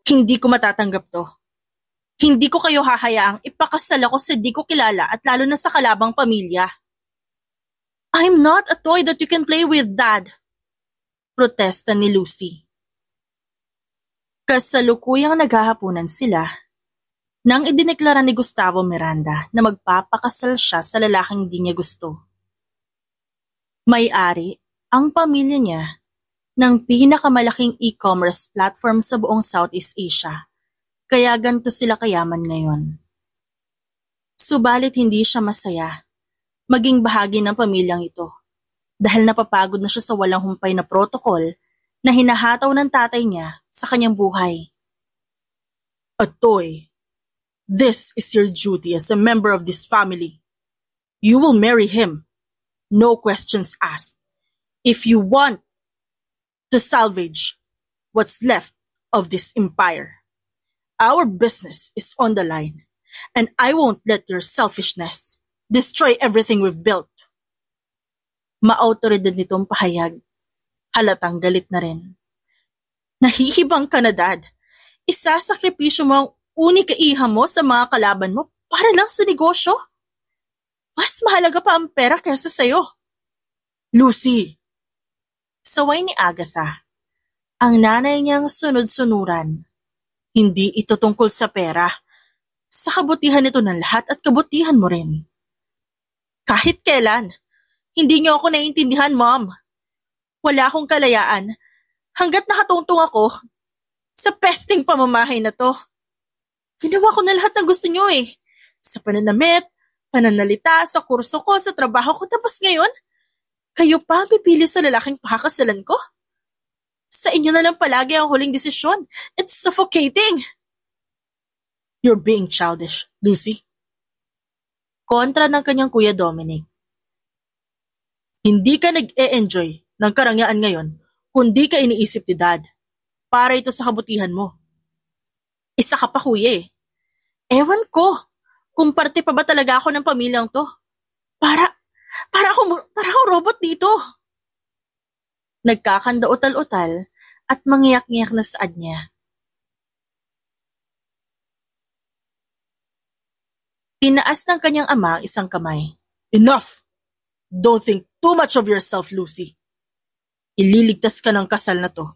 Hindi ko matatanggap to. Hindi ko kayo hahayaang ipakasal ako sa di ko kilala at lalo na sa kalabang pamilya. I'm not a toy that you can play with, Dad. Protesta ni Lucy. Kasalukuyang naghahapunan sila nang idineklara ni Gustavo Miranda na magpapakasal siya sa lalaking di niya gusto. May-ari ang pamilya niya ng pinakamalaking e-commerce platform sa buong Southeast Asia, kaya ganito sila kayaman ngayon. Subalit hindi siya masaya maging bahagi ng pamilyang ito dahil napapagod na siya sa walang humpay na protokol na hinahataw ng tatay niya sa kanyang buhay. Atoy, this is your duty as a member of this family. You will marry him, no questions asked, if you want to salvage what's left of this empire. Our business is on the line, and I won't let your selfishness destroy everything we've built. Maautoridad nitong pahayag. Halatang galit na rin. Nahihibang ka na, Dad. Isasakripisyo mo ang unika-iha mo sa mga kalaban mo para lang sa negosyo? Mas mahalaga pa ang pera kaysa sa'yo. Lucy! Saway ni Agatha. Ang nanay niyang sunod-sunuran. Hindi ito tungkol sa pera. Sa kabutihan ito ng lahat at kabutihan mo rin. Kahit kailan, hindi niyo ako naiintindihan, Mom. Wala akong kalayaan hanggat nakatungtong ako sa pesting pamamahay na to. Ginawa ko na lahat ng gusto niyo eh. Sa pananamit, pananalita, sa kurso ko, sa trabaho ko, tapos ngayon, kayo pa pipili sa lalaking pakakasalan ko? Sa inyo na lang palagi ang huling desisyon. It's suffocating. You're being childish, Lucy. Kontra ng kanyang kuya Dominic. Hindi ka nag-e-enjoy ng karangyaan ngayon kundi ka iniisip ni Dad. Para ito sa kabutihan mo. Isa ka pa kuya eh. Ewan ko kung parte pa ba talaga ako ng pamilyang to. Para akong robot dito. Nagkakanda utal-utal at mangyak-ngyak na saad niya. Tinaas ng kanyang ama ang isang kamay. Enough! Don't think too much of yourself, Lucy. Ililigtas ka ng kasal na to.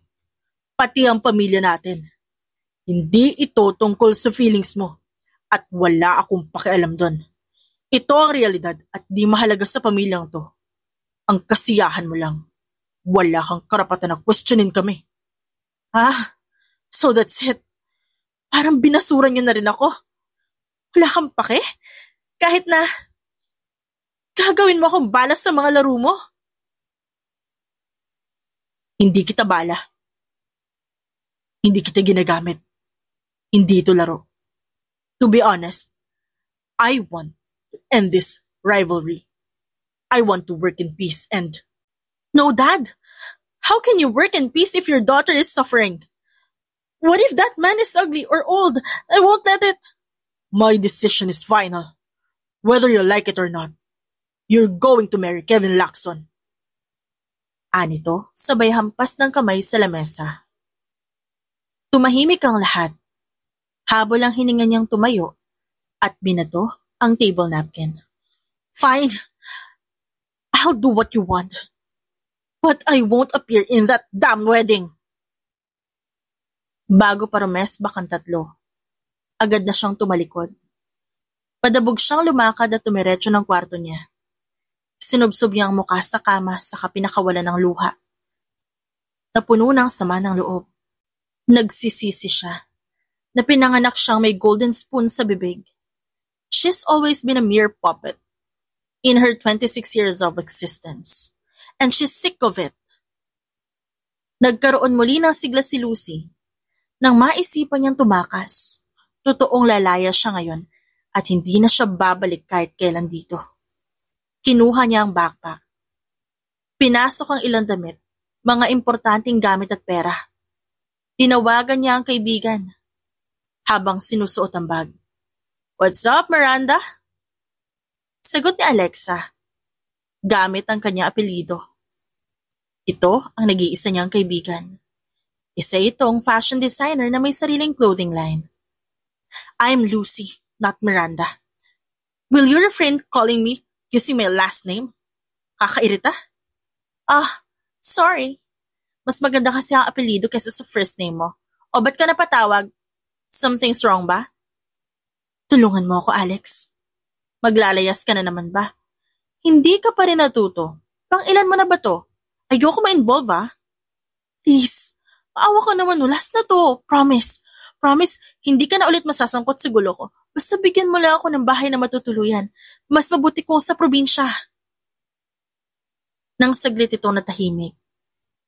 Pati ang pamilya natin. Hindi ito tungkol sa feelings mo. At wala akong pakialam doon. Ito ang realidad at di mahalaga sa pamilyang to. Ang kasiyahan mo lang. Wala kang karapatan na questionin kami. So that's it. Parang binasura niyo na rin ako. Wala kang pake? Kahit na gagawin mo akong balas sa mga laro mo? Hindi kita bala. Hindi kita ginagamit. Hindi ito laro. To be honest, I want to end this rivalry. I want to work in peace and... No, Dad! How can you work in peace if your daughter is suffering? What if that man is ugly or old? I won't let it. My decision is final. Whether you like it or not, you're going to marry Kevin Lacson. Anito, sabay hampas ng kamay sa lamesa. Tumahimik ang lahat. Habol ang hininga niyang tumayo at binato ang table napkin. Fine. I'll do what you want. But I won't appear in that damn wedding. Bago pa rumesbak ang tatlo, agad na siyang tumalikod. Padabog siyang lumakad at tumiretso ng kwarto niya. Sinubsob niya ang mukha sa kama saka pinakawalan ng luha. Napuno ng sama ng loob. Nagsisisi siya na pinanganak siyang may golden spoon sa bibig. She's always been a mere puppet in her 26 years of existence. And she's sick of it. Nagkaroon muli ng sigla si Lucy nang maisipan niyang tumakas. Totoong lalaya siya ngayon at hindi na siya babalik kahit kailan dito. Kinuha niya ang backpack. Pinasok ang ilang damit, mga importanteng gamit at pera. Tinawagan niya ang kaibigan habang sinusuot ang bag. What's up, Miranda? Sagot ni Alexa. Gamit ang kanyang apelyido. Ito ang nag-iisa niyang kaibigan. Isa itong fashion designer na may sariling clothing line. I'm Lucy, not Miranda. Will you refrain calling me using my last name? Kakairita? Sorry. Mas maganda kasi ang apelido kaysa sa first name mo. O ba't ka napatawag? Something's wrong ba? Tulungan mo ako, Alex. Maglalayas ka na naman ba? Hindi ka pa rin natuto. Pang-ilan mo na ba to? Ayoko ma-involve Please, maawa ka naman last na to. Promise. Promise, hindi ka na ulit masasangkot sa gulo ko. Basta bigyan mo lang ako ng bahay na matutuluyan. Mas mabuti kung sa probinsya. Nang saglit ito natahimik,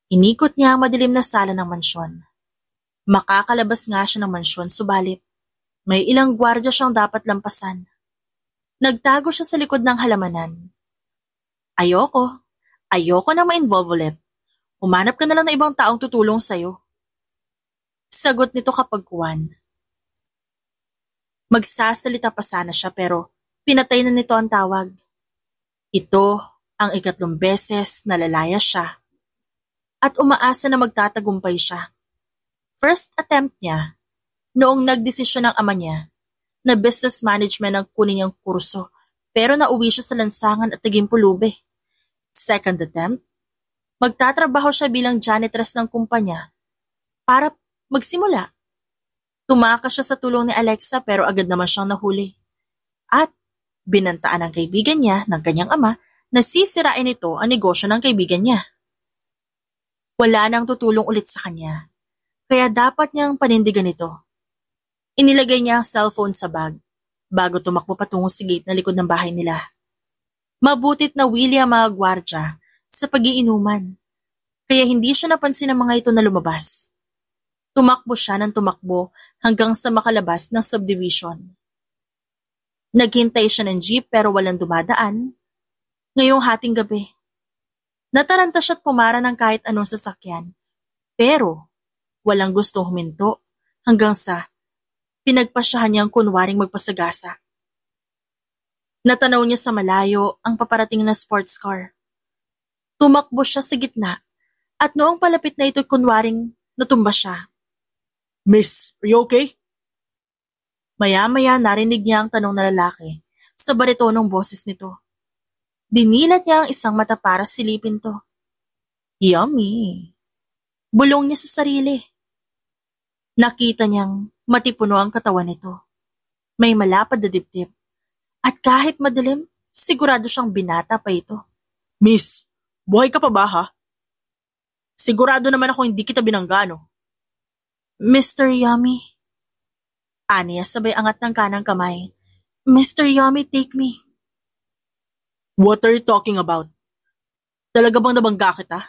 inikot niya ang madilim na sala ng mansyon. Makakalabas nga siya ng mansyon, subalit may ilang gwardya siyang dapat lampasan. Nagtago siya sa likod ng halamanan. Ayoko na ma-involve ulit. Humanap ka na lang ng ibang taong tutulong sa'yo. Sagot nito kapagkuhan. Magsasalita pa sana siya pero pinatay na nito ang tawag. Ito ang 3 beses na lalaya siya at umaasa na magtatagumpay siya. First attempt niya, noong nagdesisyon ng ama niya na business management ang kunin niyang kurso pero nauwi siya sa lansangan at naging pulube. Second attempt, magtatrabaho siya bilang janitress ng kumpanya para magsimula. Tumakas siya sa tulong ni Alexa pero agad naman siyang nahuli. At binantaan ng kaibigan niya ng kanyang ama na sisirain ito ang negosyo ng kaibigan niya. Wala nang tutulong ulit sa kanya. Kaya dapat niyang panindigan ito. Inilagay niya ang cellphone sa bag bago tumakbo patungo sa gate na likod ng bahay nila. Mabutit na wili ang mga gwardya sa pag-iinuman, kaya hindi siya napansin ng mga ito na lumabas. Tumakbo siya ng tumakbo hanggang sa makalabas ng subdivision. Naghintay siya ng jeep pero walang dumadaan. Ngayong hating gabi, nataranta siya't pumara ng kahit anong sasakyan, pero walang gustong huminto hanggang sa pinagpasyahan niyang kunwaring magpasagasa. Natanaw niya sa malayo ang paparating na sports car. Tumakbo siya sa gitna at noong palapit na ito'y kunwaring natumba siya. Miss, are you okay? Maya-maya narinig niya ang tanong na lalaki sa baritonong boses nito. Dinilat niya ang isang mata para silipin to. Yummy! Bulong niya sa sarili. Nakita niyang matipuno ang katawan nito. May malapad na dibdib. At kahit madilim, sigurado siyang binata pa ito. Miss, buhay ka pa ba ha? Sigurado naman ako hindi kita binanggano. Mr. Yummy. Aniya sabay angat ng kanang kamay. Mr. Yummy, take me. What are you talking about? Talaga bang nabangga kita?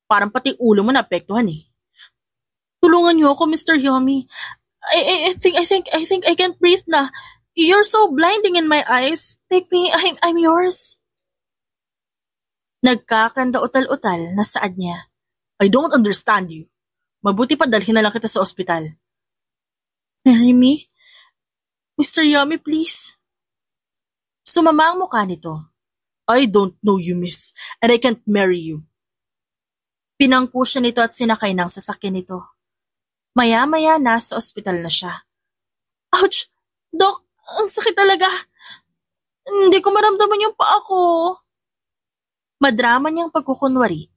Parang pati ulo mo naapektuhan Tulungan niyo ako, Mr. Yummy. I think I can't breathe na. You're so blinding in my eyes. Take me, I'm yours. Nagkakanda utal-utal na saad niya. I don't understand you. Mabuti pa dalhin na lang kita sa ospital. Marry me? Mr. Yummy, please. Sumama ang mukha nito. I don't know you, miss, and I can't marry you. Pinangko siya nito at sinakay ng sasakyan nito. Maya-maya nasa ospital na siya. Ouch! Dok, ang sakit talaga. Hindi ko maramdaman yung paa ko. Madrama niyang pagkukunwari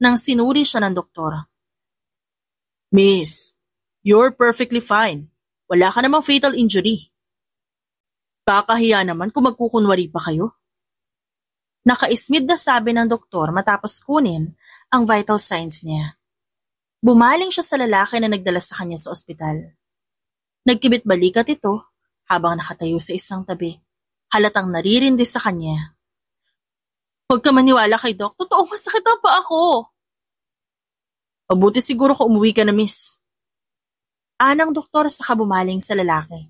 nang sinuri siya ng doktor. Miss, you're perfectly fine. Wala ka namang fatal injury. Kakahiya naman kung magkukunwari pa kayo. Nakaismid na sabi ng doktor matapos kunin ang vital signs niya. Bumaling siya sa lalaki na nagdala sa kanya sa ospital. Nagkibit balikat ito habang nakatayo sa isang tabi. Halatang naririndi sa kanya. Huwag ka maniwala kay Doc. Totoo, masakit ang paa ko. Mabuti siguro kung umuwi ka na, miss. Anang doktor saka bumaling sa lalaki.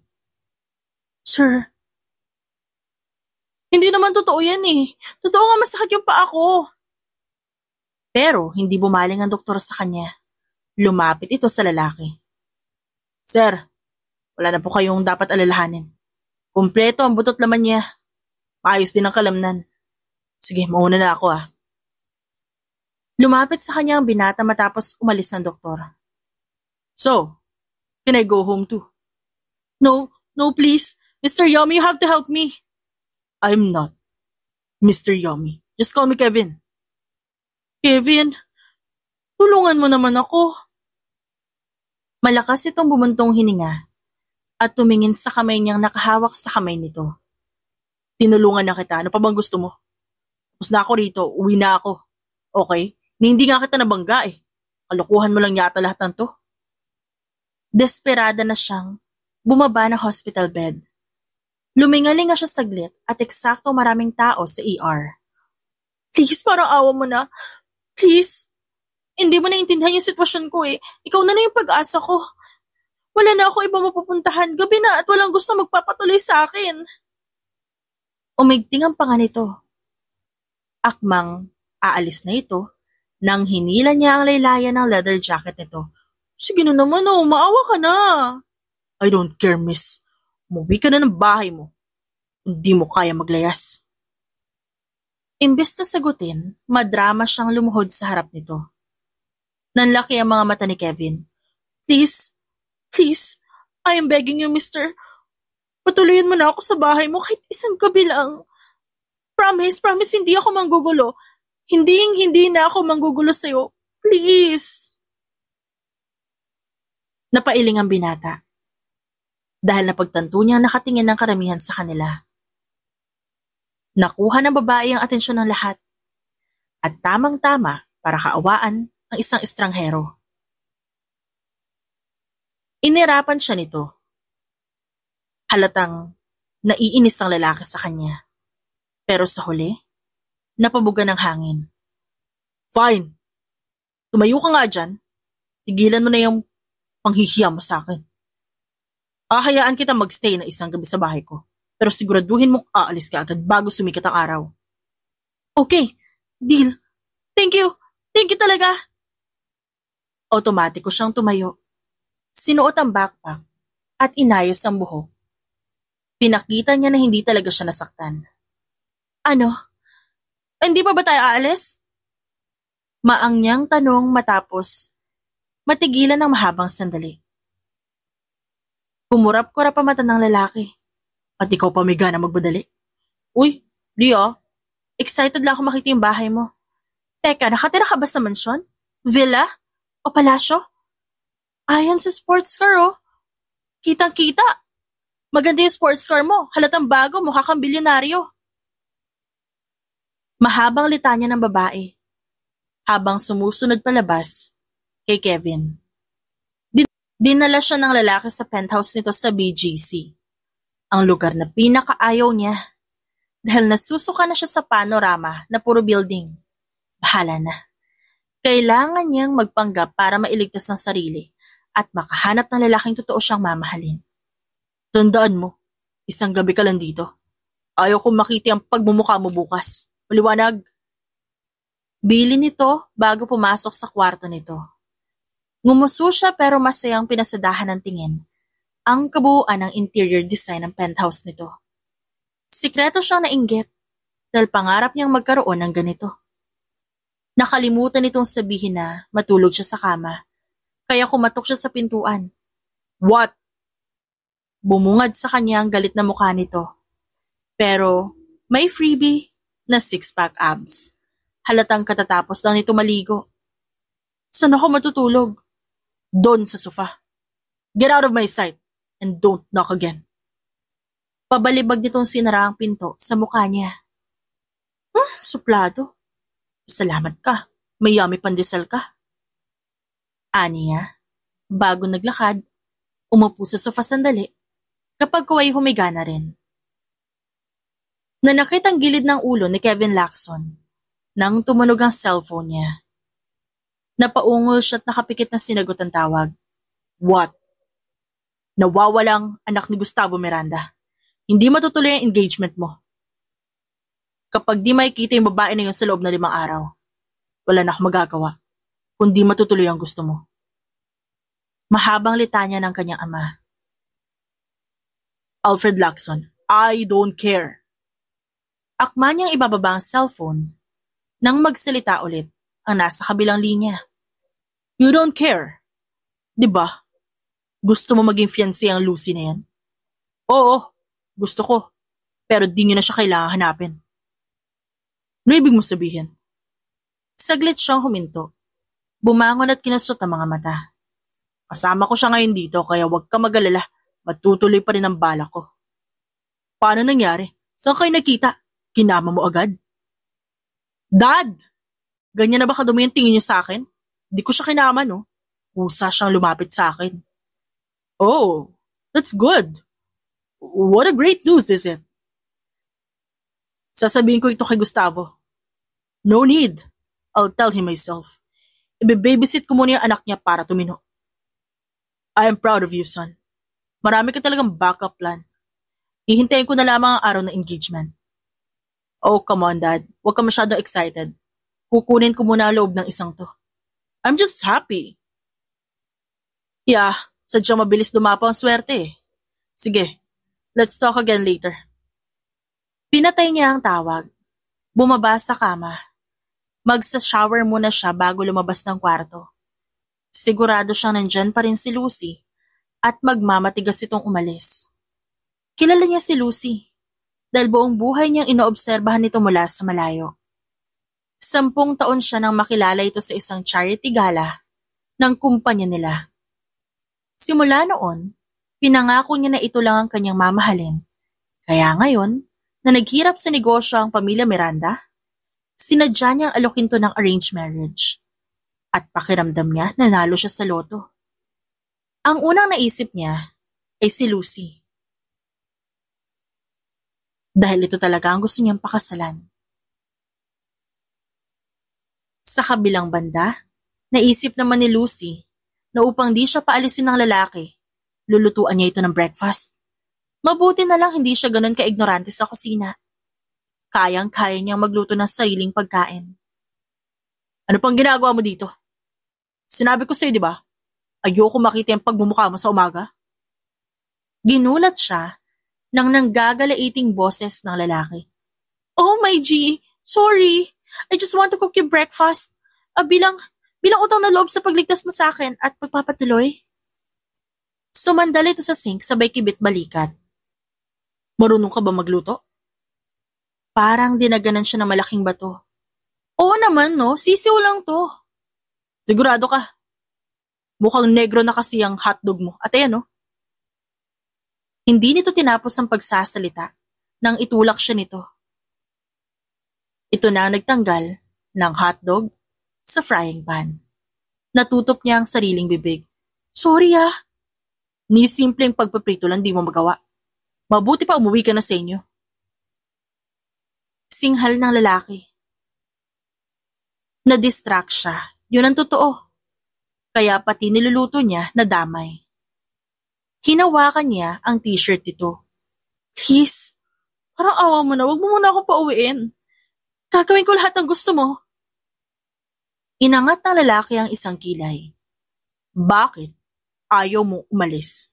Sir, hindi naman totoo yan Totoo nga masakit yung paa ko. Pero hindi bumaling ang doktor sa kanya. Lumapit ito sa lalaki. Sir, wala na po kayong dapat alalahanin. Kumpleto ang butot laman niya. Maayos din ang kalamnan. Sige, mauna na ako Lumapit sa kanya ang binata matapos umalis ng doktor. So, can I go home too? No, no please. Mr. Yomi, you have to help me. I'm not Mr. Yomi. Just call me Kevin. Kevin, tulungan mo naman ako. Malakas itong bumuntong hininga at tumingin sa kamay niyang nakahawak sa kamay nito. Tinulungan na kita. Ano pa bang gusto mo? Tapos na ako rito. Uwi na ako. Okay? Hindi nga kita nabangga eh. Kalukuhan mo lang yata lahat ng to. Desperada na siyang bumaba ng hospital bed. Lumingalinga siya saglit at eksakto maraming tao sa ER. Please, parang awa mo na. Please. Hindi mo naiintindihan yung sitwasyon ko eh. Ikaw na yung pag-asa ko. Wala na ako iba mapupuntahan. Gabi na at walang gusto magpapatuloy sa akin. Umigting ang panga nito. Akmang aalis na ito nang hinila niya ang laylayan ng leather jacket nito. Sige na naman maawa ka na. I don't care, miss. Umuwi ka na ng bahay mo. Hindi mo kaya maglayas. Imbes na sagutin, madrama siyang lumuhod sa harap nito. Nanlaki ang mga mata ni Kevin. Please, I am begging you, mister. Patuloyin mo na ako sa bahay mo kahit isang gabi lang. Promise, hindi ako manggugulo. Hindi na ako manggugulo sa'yo. Please. Napailing ang binata. Dahil napagtanto niya nakatingin ng karamihan sa kanila. Nakuha ng babae ang atensyon ng lahat. At tamang-tama para kaawaan ang isang estranghero. Inirapan siya nito. Halatang naiinis ang lalaki sa kanya. Pero sa huli, napabuga ng hangin. Fine. Tumayo ka nga dyan. Tigilan mo na yung panghihiya mo sa akin. Ahayaan kita magstay na isang gabi sa bahay ko. Pero siguraduhin mong aalis ka agad bago sumikat ang araw. Okay, deal. Thank you. Thank you talaga. Otomatiko siyang tumayo. Sinuot ang backpack at inayos ang buhok. Pinakita niya na hindi talaga siya nasaktan. Ano? Hindi pa ba tayo aalis? Maangyang tanong matapos matigilan ng mahabang sandali. Kumurap-kurap ang mata ng lalaki. At ikaw pa may gana magbadali. Uy, Leo, excited lang ako makita yung bahay mo. Teka, nakatira ka ba sa mansyon? Villa? O palasyo? Ayan sa sports car oh. Kitang-kita. Maganda yung sports car mo. Halatang bago, mukha kang bilyonaryo. Mahabang litanya ng babae. Habang sumusunod palabas kay Kevin. Dinala siya ng lalaki sa penthouse nito sa BGC. Ang lugar na pinakaayaw niya. Dahil nasusuka na siya sa panorama na puro building. Bahala na. Kailangan niyang magpanggap para mailigtas ng sarili at makahanap ng lalaking totoo siyang mamahalin. Tandaan mo, isang gabi ka lang dito. Ayaw kong makita ang pagmumukha mo bukas. Maliwanag. Bili nito bago pumasok sa kwarto nito. Ngumuso siya pero masayang pinasadahan ng tingin ang kabuuan ng interior design ng penthouse nito. Sikreto siyang nainggit dahil pangarap niyang magkaroon ng ganito. Nakalimutan nitong sabihin na matulog siya sa kama, kaya kumatok siya sa pintuan. What? Bumungad sa kanya ang galit na mukha nito. Pero may freebie na 6-pack abs. Halatang katatapos lang nito maligo. Saan ako matutulog? Doon sa sofa. Get out of my sight and don't knock again. Pabalibag nitong sinara ang pinto sa mukha niya. Suplado. Salamat ka. May yummy pandesal ka. Aniya, bago naglakad, umupo sa sofa sandali kapag kuwa'y humiga na rin. Nanakit ang gilid ng ulo ni Kevin Lacson nang tumunog ang cellphone niya. Napaungol siya at nakapikit na sinagot ang tawag. What? Nawawalang anak ni Gustavo Miranda. Hindi matutuloy ang engagement mo. Kapag di makikita yung babae na yun sa loob na 5 araw, wala na akong magagawa, kundi matutuloy ang gusto mo. Mahabang litanya ng kanyang ama. Alfred Lacson, I don't care. Akma niyang ibababa ang cellphone nang magsalita ulit ang nasa kabilang linya. You don't care. Diba? Gusto mo maging fiancé ang Lucy na yan? Oo, gusto ko. Pero di nyo na siya kailangan hanapin. Ano ibig mo sabihin? Saglit siyang huminto. Bumangon at kinusot ang mga mata. Kasama ko siya ngayon dito kaya huwag ka mag-alala. Matutuloy pa rin ang balak ko. Paano nangyari? Saan kayo nakita? Kinama mo agad? Dad! Ganyan na ba kadumi yung tingin niyo sa akin? Di ko siya kinama, no? Usa siyang lumapit sa akin. Oh, that's good. What a great news, is it? Sasabihin ko ito kay Gustavo. No need. I'll tell him myself. Ibe-babysit ko muna yung anak niya para tumino. I am proud of you, son. Marami ka talagang backup plan. Hihintayin ko na lamang ang araw ng engagement. Oh, come on, Dad. Huwag ka masyadong excited. Kukunin ko muna ang loob ng isang to. I'm just happy. Yeah, sadyang mabilis dumapo ang swerte eh. Sige, let's talk again later. Pinatay niya ang tawag. Bumaba sa kama. Magsa-shower muna siya bago lumabas ng kwarto. Sigurado siyang nandyan pa rin si Lucy at magmamatigas itong umalis. Kilala niya si Lucy dahil buong buhay niyang inoobserbahan nito mula sa malayo. 10 taon siya nang makilala ito sa isang charity gala ng kumpanya nila. Simula noon, pinangako niya na ito lang ang kanyang mamahalin. Kaya ngayon, na naghirap sa negosyo ang pamilya Miranda, sinadya niyang alokin to ng arranged marriage. At pakiramdam niya nanalo siya sa loto. Ang unang naisip niya ay si Lucy. Dahil ito talaga ang gusto niyang pakasalan. Sa kabilang banda, naisip naman ni Lucy na upang di siya paalisin ng lalaki, lulutuan niya ito ng breakfast. Mabuti na lang hindi siya ganun ka-ignorante sa kusina. Kayang-kaya niyang magluto ng sariling pagkain. Ano pang ginagawa mo dito? Sinabi ko sa'yo, di ba? Ayoko makita yung pagmumukha mo sa umaga. Ginulat siya ng nanggagalaiting boses ng lalaki. Oh my G, sorry. I just want to cook you breakfast. Bilang utang na loob sa pagligtas mo sa akin at pagpapatuloy. Sumandal ito sa sink sabay kibit-balikat. Marunong ka ba magluto? Parang dinaganan siya ng malaking bato. Oo naman no, sisiw lang to. Sigurado ka. Mukhang negro na kasi ang hotdog mo. At ayan no. Hindi nito tinapos ang pagsasalita nang itulak siya nito. Ito na ang nagtanggal ng hotdog sa frying pan. Natutop niya ang sariling bibig. Sorry ah. Ni simpleng pagpaprito lang di mo magawa. Mabuti pa umuwi ka na sa inyo. Singhal ng lalaki. Na-distract siya. Yun ang totoo. Kaya pati niluluto niya nadamay. Hinawakan niya ang t-shirt nito. Please, parang awa mo na. Huwag mo muna akong pauwiin. Gagawin ko lahat ng gusto mo. Inangat ng lalaki ang isang kilay. Bakit? Ayaw mo umalis.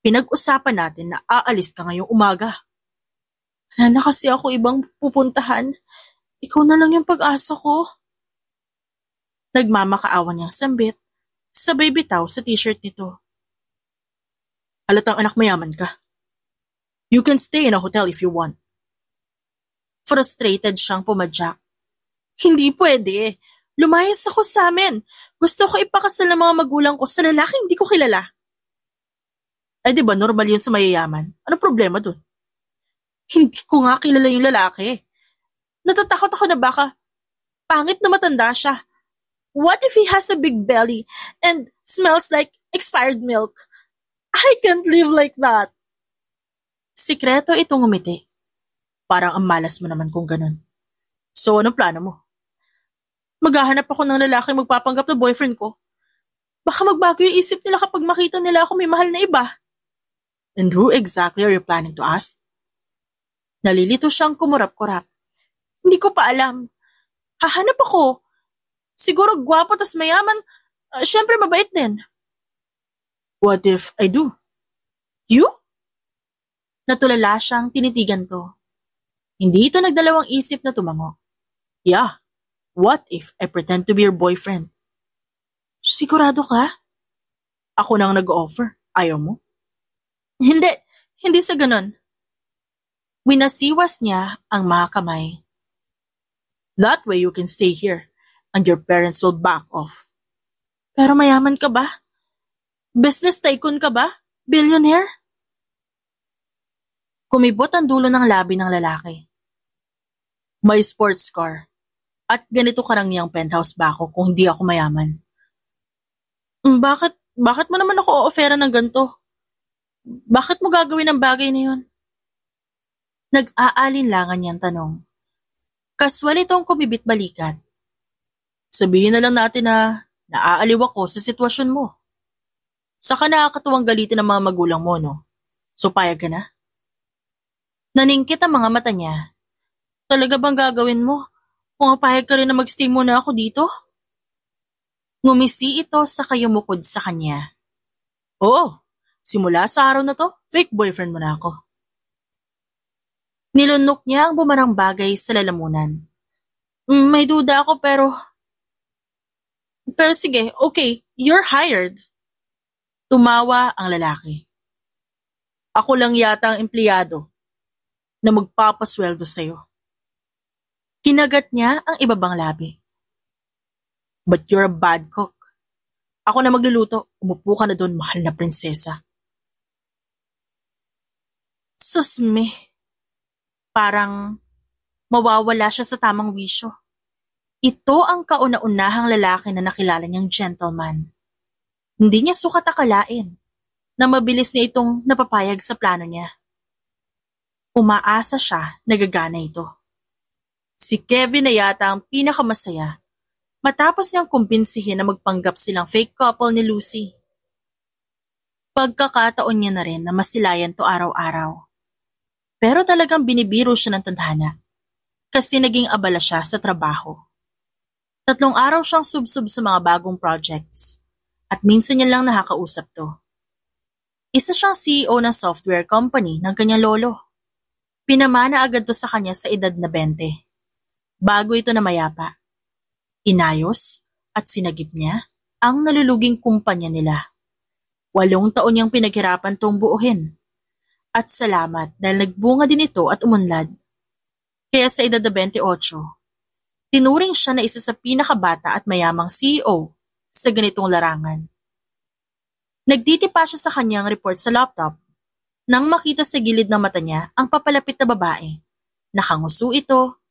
Pinag-usapan natin na aalis ka ngayong umaga. Wala na kasi ako ibang pupuntahan. Ikaw na lang yung pag-asa ko. Nagmamakaawa niyang sambit, sabay bitaw sa t-shirt nito. Halatang anak mayaman ka. You can stay in a hotel if you want. Frustrated siyang pumadyak. Hindi pwede. Lumayas ako sa amin. Gusto ko ipakasal ng mga magulang ko sa lalaking hindi ko kilala. Ay diba normal yun sa mayayaman? Ano problema dun? Hindi ko nga kilala yung lalaki. Natatakot ako na baka pangit na matanda siya. What if he has a big belly and smells like expired milk? I can't live like that. Sikreto itong ngumiti. Parang ang malas mo naman kung ganun. So anong plano mo? Maghahanap ako ng lalaki magpapanggap na boyfriend ko. Baka magbago yung isip nila kapag makita nila ako may mahal na iba. And who exactly are you planning to ask? Nalilito siyang kumurap-kurap. Hindi ko pa alam. Hahanap ako. Siguro gwapo tas mayaman. Siyempre mabait din. What if I do? You? Natulala siyang tinitigan to. Hindi ito nagdalawang isip na tumango. Yeah. What if I pretend to be your boyfriend? Sigurado ka? Ako nang nag-offer. Ayaw mo? Hindi, hindi sa ganon. Winasiwas niya ang mga kamay. That way you can stay here and your parents will back off. Pero mayaman ka ba? Business tycoon ka ba? Billionaire? Kumibot ang dulo ng labi ng lalaki. May sports car. At ganito karangyang penthouse ba ako kung hindi ako mayaman? Bakit mo naman ako o-offera ng ganito? Bakit mo gagawin ang bagay na yun? Nag-aalinlangan niyang tanong. Kaswal itong kumibit-balikan. Sabihin na lang natin na naaaliw ako sa sitwasyon mo. Saka nakakatuwang galitin ng mga magulang mo, no? So payag ka na? Naningkit ang mga mata niya. Talaga bang gagawin mo? Kung payag ka rin na mag-stay muna ako dito? Ngumisi ito sa kayumukod sa kanya. Oo, simula sa araw na to, fake boyfriend mo na ako. Nilunok niya ang bumarang bagay sa lalamunan. May duda ako pero sige, okay, you're hired. Tumawa ang lalaki. Ako lang yata ang empleyado na magpapasweldo sa'yo. Kinagat niya ang ibabang labi. But you're a bad cook. Ako na magluluto, umupo ka na doon, mahal na prinsesa. Susme. Parang mawawala siya sa tamang wisyo. Ito ang kauna-unahang lalaki na nakilala niyang gentleman. Hindi niya sukat akalain na mabilis niya itong napapayag sa plano niya. Umaasa siya na gagana ito. Si Kevin na yata ang pinakamasaya matapos niyang kumbinsihin na magpanggap silang fake couple ni Lucy. Pagkakataon niya na rin na masilayan to araw-araw. Pero talagang binibiro siya ng tadhana kasi naging abala siya sa trabaho. 3 araw siyang subsub sa mga bagong projects at minsan niya lang nakakausap to. Isa siyang CEO ng software company ng kanyang lolo. Pinamana agad to sa kanya sa edad na 20. Bago ito na mayapa. Inayos at sinagip niya ang naluluging kumpanya nila. 8 taon niyang pinaghirapan tong buuhin. At salamat dahil nagbunga din ito at umunlad. Kaya sa edad na 28, tinuring siya na isa sa pinakabata at mayamang CEO sa ganitong larangan. Nagtitipa siya sa kanyang report sa laptop nang makita sa gilid ng mata niya ang papalapit na babae. Nakanguso ito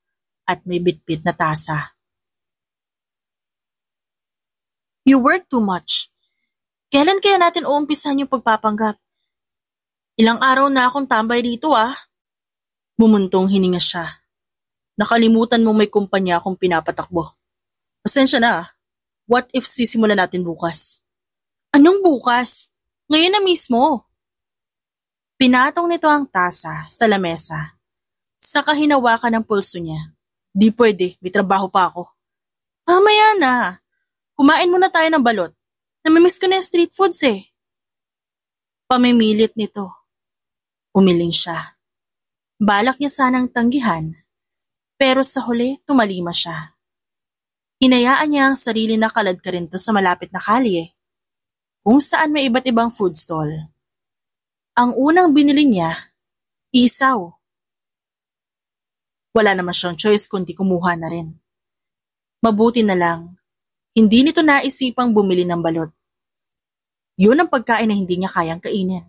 at may bitbit na tasa. You work too much. Kailan kaya natin uumpisahan yung pagpapanggap? Ilang araw na akong tambay dito Bumuntong hininga siya. Nakalimutan mo may kumpanya akong pinapatakbo. Pasensya na. What if sisimulan natin bukas? Anong bukas? Ngayon na mismo. Pinatong nito ang tasa sa lamesa. Saka hinawakan ng pulso niya. Di pwede, may trabaho pa ako. Mamaya na. Kumain muna tayo ng balot. Namimiss ko na yung street foods Pamimilit nito. Umiling siya. Balak niya sanang tanggihan, pero sa huli tumalima siya. Hinayaan niya ang sarili na kaladkarinto sa malapit na kalye, kung saan may iba't ibang food stall. Ang unang binili niya, isaw. Wala naman siyang choice kundi kumuha na rin. Mabuti na lang, hindi nito naisipang bumili ng balot. Yun ang pagkain na hindi niya kayang kainin.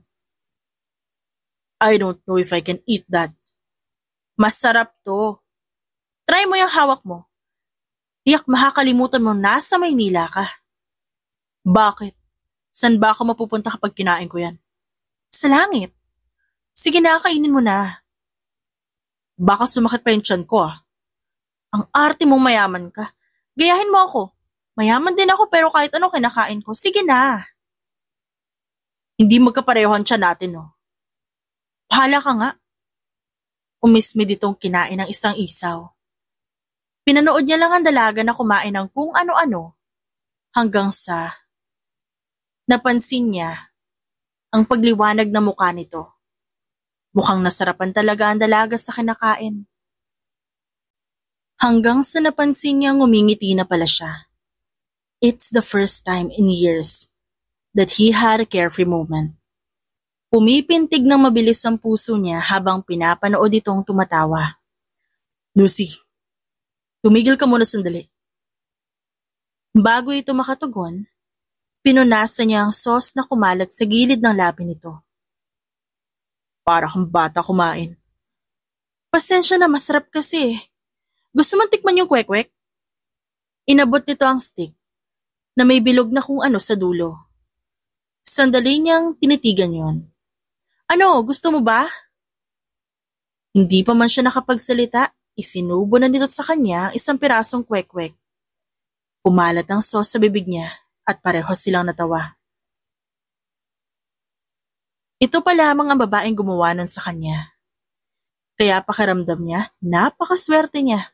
I don't know if I can eat that. Masarap to. Try mo yung hawak mo. Tiyak makakalimutan mo nasa Maynila ka. Bakit? San ba ako mapupunta kapag kinain ko yan? Sa langit. Sige na, kainin mo na. Baka sumakit pa yung tiyan ko Ang arte mong mayaman ka. Gayahin mo ako. Mayaman din ako pero kahit ano kinakain ko. Sige na. Hindi magkapareho ang tiyan natin Bahala ka nga. Umismid itong kinain ng isang isaw. Pinanood niya lang ang dalaga na kumain ng kung ano-ano hanggang sa napansin niya ang pagliwanag na mukha nito. Mukhang nasarapan talaga ang dalaga sa kinakain. Hanggang sa napansin niya ngumingiti na pala siya. It's the first time in years that he had a carefree moment. Pumipintig ng mabilis ang puso niya habang pinapanood itong tumatawa. Lucy, tumigil ka muna sandali. Bago ito makatugon, pinunasan niya ang sauce na kumalat sa gilid ng labi nito. Para kang bata kumain. Pasensya na, masarap kasi. Gusto mong tikman yung kwek-kwek? Inabot nito ang stick na may bilog na kung ano sa dulo. Sandali niyang tinitigan yon. Ano, gusto mo ba? Hindi pa man siya nakapagsalita, isinubo na nito sa kanya isang pirasong kwek-kwek. Pumalat ang sauce sa bibig niya at pareho silang natawa. Ito pa lamang ang babaeng gumawa nun sa kanya. Kaya pakiramdam niya, napakaswerte niya.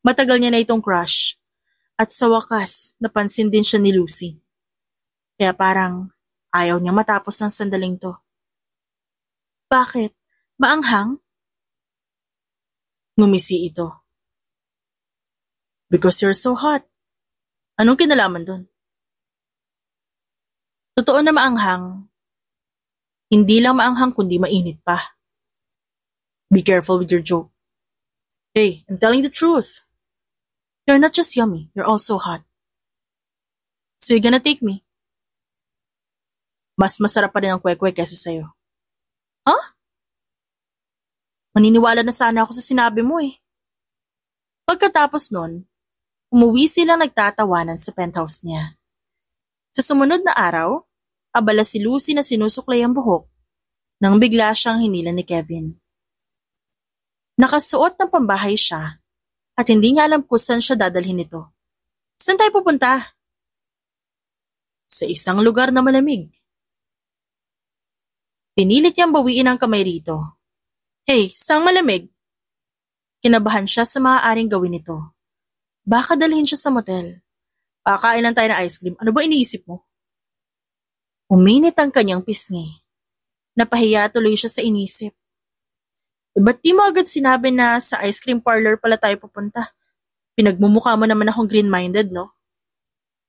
Matagal niya na itong crush at sa wakas napansin din siya ni Lucy. Kaya parang ayaw niya matapos ng sandaling to. Bakit? Maanghang? Ngumisi ito. Because you're so hot. Anong kinalaman dun? Totoo na maanghang. Hindi lang maanghang kundi mainit pa. Be careful with your joke. Hey, I'm telling the truth. You're not just yummy, you're also hot. So you're gonna take me? Mas masarap pa rin ang kwek-kwek kesa sa'yo. Huh? Maniniwala na sana ako sa sinabi mo eh. Pagkatapos nun, umuwi silang nagtatawanan sa penthouse niya. Sa sumunod na araw, abala si Lucy na sinusuklay ang buhok nang bigla siyang hinilan ni Kevin. Nakasuot ng pambahay siya at hindi niya alam kung saan siya dadalhin nito. Saan tayo pupunta? Sa isang lugar na malamig. Pinilit niyang bawiin ang kamay rito. Hey, saang malamig? Kinabahan siya sa maaaring gawin nito. Baka dalhin siya sa motel. Kakain lang tayo ng ice cream. Ano ba iniisip mo? Uminit ang kanyang pisngi. Napahiya tuloy siya sa inisip. Ba't di mo agad sinabi na sa ice cream parlor pala tayo pupunta? Pinagmumukha mo naman akong green-minded, no?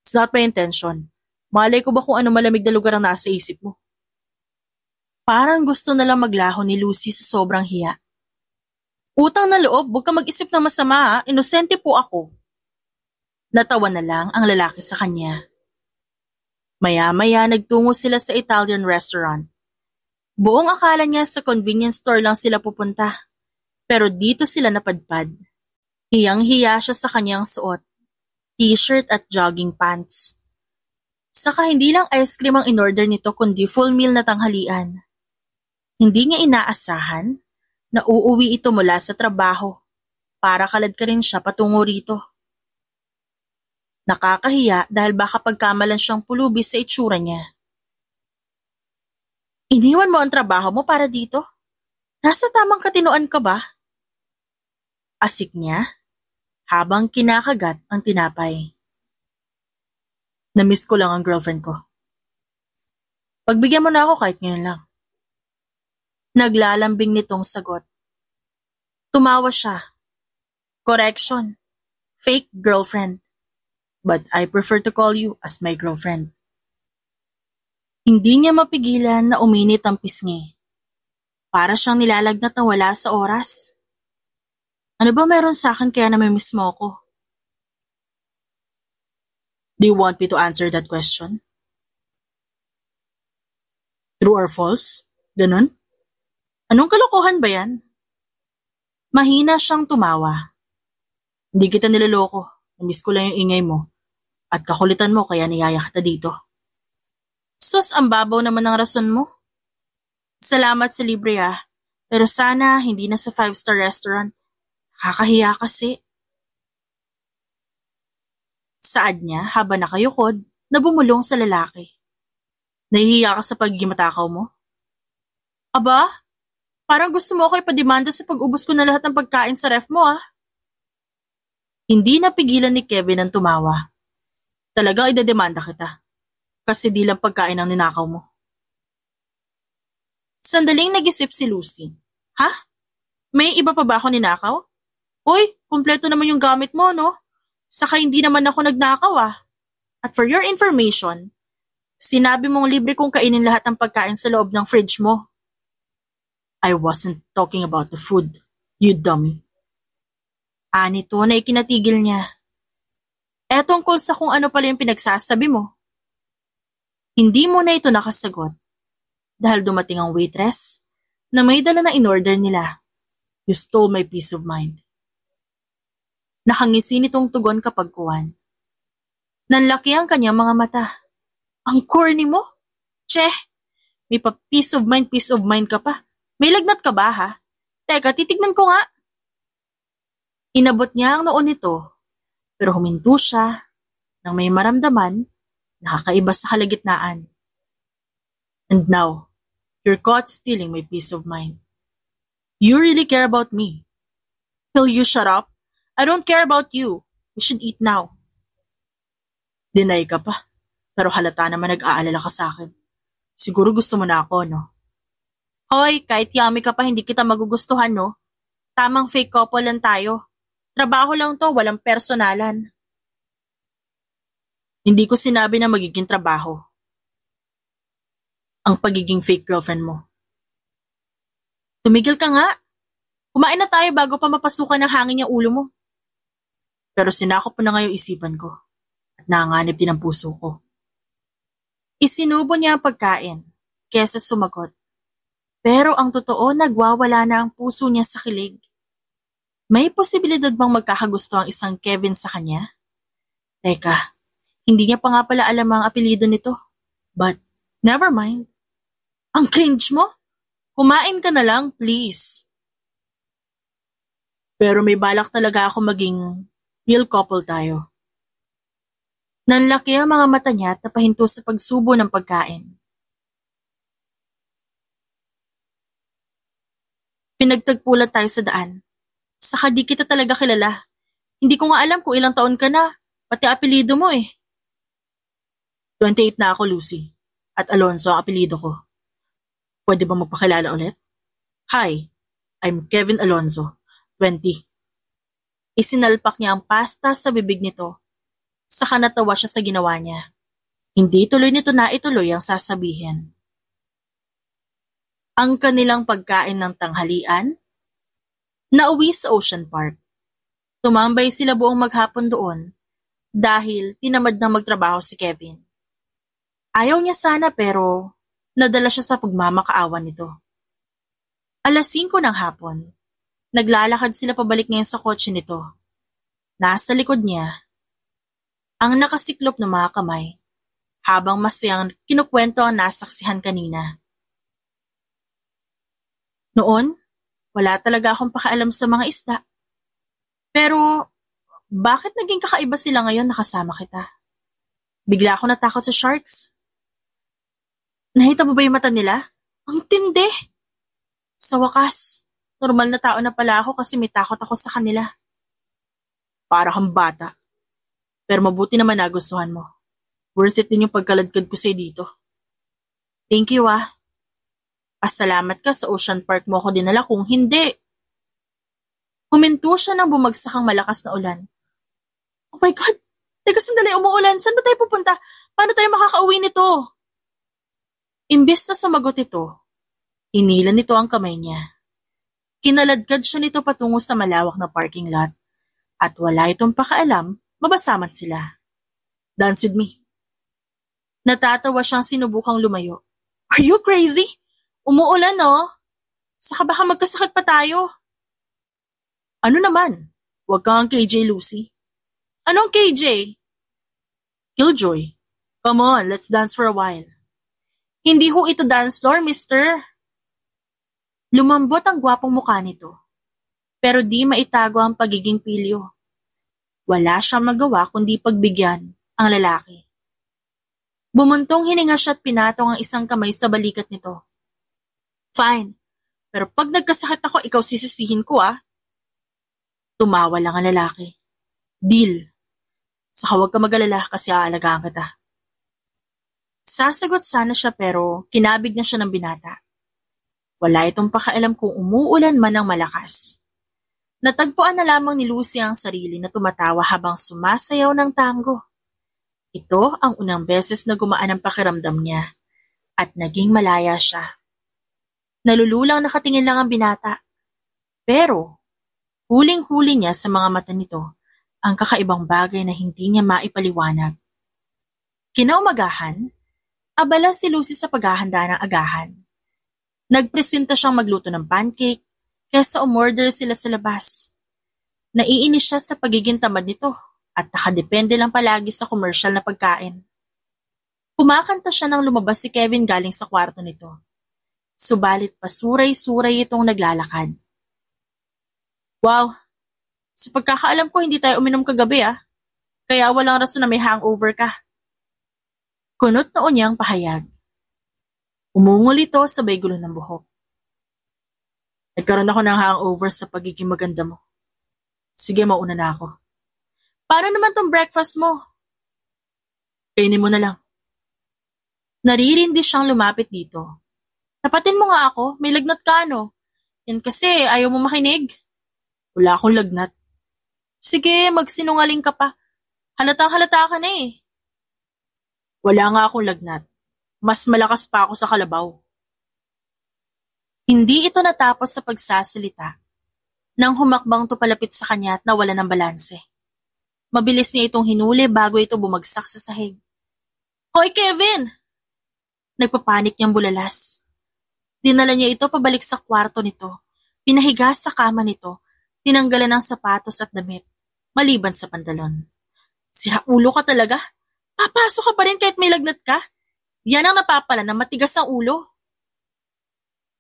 It's not my intention. Malay ko ba kung ano malamig na lugar ang nasa isip mo? Parang gusto na lang maglaho ni Lucy sa sobrang hiya. Utang na loob, huwag ka mag-isip na masama ha. Inosente po ako. Natawa na lang ang lalaki sa kanya. Maya-maya nagtungo sila sa Italian restaurant. Buong akala niya sa convenience store lang sila pupunta. Pero dito sila napadpad. Hiyang-hiya siya sa kanyang suot. T-shirt at jogging pants. Saka hindi lang ice cream ang in-order nito kundi full meal na tanghalian. Hindi niya inaasahan na uuwi ito mula sa trabaho para kalad ka rin siya patungo rito. Nakakahiya dahil baka pagkamalan siyang pulubi sa itsura niya. Iniwan mo ang trabaho mo para dito? Nasa tamang katinoan ka ba? Asik niya habang kinakagat ang tinapay. Namiss ko lang ang girlfriend ko. Pagbigyan mo na ako kahit ngayon lang. Naglalambing nitong sagot. Tumawa siya. Correction. Fake girlfriend. But I prefer to call you as my girlfriend. Hindi niya mapigilan na uminit ang pisngi. Para siyang nilalagnat na wala sa oras. Ano ba meron sa akin kaya namimiss mo ako? Do you want me to answer that question? True or false? Ganon? Anong kalokohan ba yan? Mahina siyang tumawa. Hindi kita niloloko. Namiss ko lang yung ingay mo. At kakulitan mo kaya niyaya kita dito. Sus, ang babaw naman ng rason mo. Salamat sa libre ah. Pero sana hindi na sa 5-star restaurant. Kakahiya kasi. Saad niya habang nakayukod na bumulong sa lalaki. Nahihiya ka sa pagiging matakaw mo? Aba, parang gusto mo ako ipademanda sa pag-ubos ko na lahat ng pagkain sa ref mo ah. Hindi napigilan ni Kevin ang tumawa. Talagang idedemanda kita. Kasi di lang pagkain ang ninakaw mo. Sandaling nag-isip si Lucy. Ha? May iba pa ba ako ninakaw? Uy, kumpleto naman yung gamit mo, no? Saka hindi naman ako nagnakaw ah. At for your information, Sinabi mong libre kong kainin lahat ng pagkain sa loob ng fridge mo. I wasn't talking about the food, you dummy. Nito na ikinatigil niya. Tungkol sa kung ano pala yung pinagsasabi mo. Hindi mo na ito nakasagot dahil dumating ang waitress na may dala na in-order nila. You stole my peace of mind. Nakangisi nitong tugon kapag kuwan. Nanlaki ang kanyang mga mata. Ang corny mo? Che, may peace of mind ka pa. May lagnat ka ba ha? Teka, titignan ko nga. Inabot niya ang noon nito, pero huminto siya nang may maramdaman nakakaiba sa kalagitnaan. And now, you're caught stealing my peace of mind. You really care about me. Will you shut up? I don't care about you. We should eat now. Deny ka pa, pero halata naman nag-aalala ka sa akin. Siguro gusto mo na ako, no? Hoy, kahit yummy ka pa hindi kita magugustuhan, no? Tamang fake couple lang tayo. Trabaho lang to, walang personalan. Hindi ko sinabi na magiging trabaho. Ang pagiging fake girlfriend mo. Tumigil ka nga. Kumain na tayo bago pa mapasukan ng hangin yung ulo mo. Pero sinakop mo na ngayong isipan ko at nanganganib din ang puso ko. Isinubo niya ang pagkain kesa sumagot. Pero ang totoo, nagwawala na ang puso niya sa kilig. May posibilidad bang magkakagusto ang isang Kevin sa kanya? Teka, hindi niya pa nga pala alam ang apelyido nito. But, never mind. Ang cringe mo? Kumain ka na lang, please. Pero may balak talaga ako maging real couple tayo. Nanlaki ang mga mata niya at napahinto sa pagsubo ng pagkain. Pinagtagpulat tayo sa daan. Saka di kita talaga kilala. Hindi ko nga alam kung ilang taon ka na. Pati apelyido mo eh. 28 na ako, Lucy. At Alonzo ang apelyido ko. Pwede ba magpakilala ulit? Hi, I'm Kevin Alonzo, 20. Isinalpak niya ang pasta sa bibig nito. Saka natawa siya sa ginawa niya. Hindi tuloy nito na ituloy ang sasabihin. Ang kanilang pagkain ng tanghalian, nauwi sa Ocean Park. Tumambay sila buong maghapon doon dahil tinamad na magtrabaho si Kevin. Ayaw niya sana pero nadala siya sa pagmamakaawa nito. 5:00 ng hapon, naglalakad sila pabalik ngayon sa kotse nito. Nasa likod niya, ang nakasiklop na mga kamay habang masayang kinukwento ang nasaksihan kanina. Noon, wala talaga akong pakialam sa mga isda. Pero, bakit naging kakaiba sila ngayon nakasama kita? Bigla ako natakot sa sharks. Nakita mo ba yung mata nila? Ang tindi! Sa wakas, normal na tao na pala ako kasi may takot ako sa kanila. Para kang bata. Pero mabuti naman nagustuhan mo. Worth it din yung pagkaladkad ko sa'yo dito. Thank you ah. Pasalamat ka sa Ocean Park mo ako dinala kung hindi. Huminto siya nang bumagsak ang malakas na ulan. Oh my God! Teka sandali, umuulan. Saan ba tayo pupunta? Paano tayo makakauwi nito? Imbes na sumagot ito, hinila nito ang kamay niya. Kinaladkad siya nito patungo sa malawak na parking lot at wala itong pakaalam, mabasamat sila. Dance with me. Natatawa siyang sinubukang lumayo. Are you crazy? Umuulan no? Saka baka magkasakit pa tayo. Ano naman? Huwag kang KJ, Lucy. Anong KJ? Killjoy. Come on, let's dance for a while. Hindi ho ito dance floor, mister. Lumambot ang gwapong mukha nito. Pero di maitago ang pagiging pilyo. Wala siyang magawa kundi pagbigyan ang lalaki. Bumuntong hininga siya at pinatong ang isang kamay sa balikat nito. Fine, pero pag nagkasakit ako, ikaw sisisihin ko ah. Tumawa lang ang lalaki. Deal. Saka huwag ka mag-alala kasi aalagaan kita. Sasagot sana siya pero kinabig na siya ng binata. Wala itong pakialam kung umuulan man ng malakas. Natagpuan na lamang ni Lucy ang sarili na tumatawa habang sumasayaw ng tango. Ito ang unang beses na gumaan ang pakiramdam niya at naging malaya siya. Nalululang nakatingin lang ang binata. Pero huling-huli niya sa mga mata nito ang kakaibang bagay na hindi niya maipaliwanag. Kinaumagahan, abala si Lucy sa paghahanda ng agahan. Nagpresenta siyang magluto ng pancake kaysa umorder sila sa labas. Naiinis siya sa pagiging tamad nito at nakadepende lang palagi sa commercial na pagkain. Kumakanta siya nang lumabas si Kevin galing sa kwarto nito. Subalit pasuray-suray itong naglalakad. Wow, sa pagkakaalam ko hindi tayo uminom kagabi kaya walang rason na may hangover ka. Kunot noon niyang pahayag. Umungol ito sabay gulo ng buhok. Nagkaroon ako ng hangover sa pagiging maganda mo. Sige, mauna na ako. Paano naman tong breakfast mo? Kainin mo na lang. Naririndi siyang lumapit dito. Tapatin mo nga ako, may lagnat ka Yan kasi, ayaw mo makinig. Wala akong lagnat. Sige, magsinungaling ka pa. Halatang-halata ka na Wala nga akong lagnat. Mas malakas pa ako sa kalabaw. Hindi ito natapos sa pagsasalita nang humakbang to palapit sa kanya at nawala ng balanse. Mabilis niya itong hinuli bago ito bumagsak sa sahig. Hoy, Kevin! Nagpapanik niyang bulalas. Dinala niya ito pabalik sa kwarto nito, pinahiga sa kama nito, tinanggalan ng sapatos at damit, maliban sa pantalon. Sira ulo ka talaga? Papasok ka pa rin kahit may lagnat ka? Yan ang napapala na matigas ang ulo.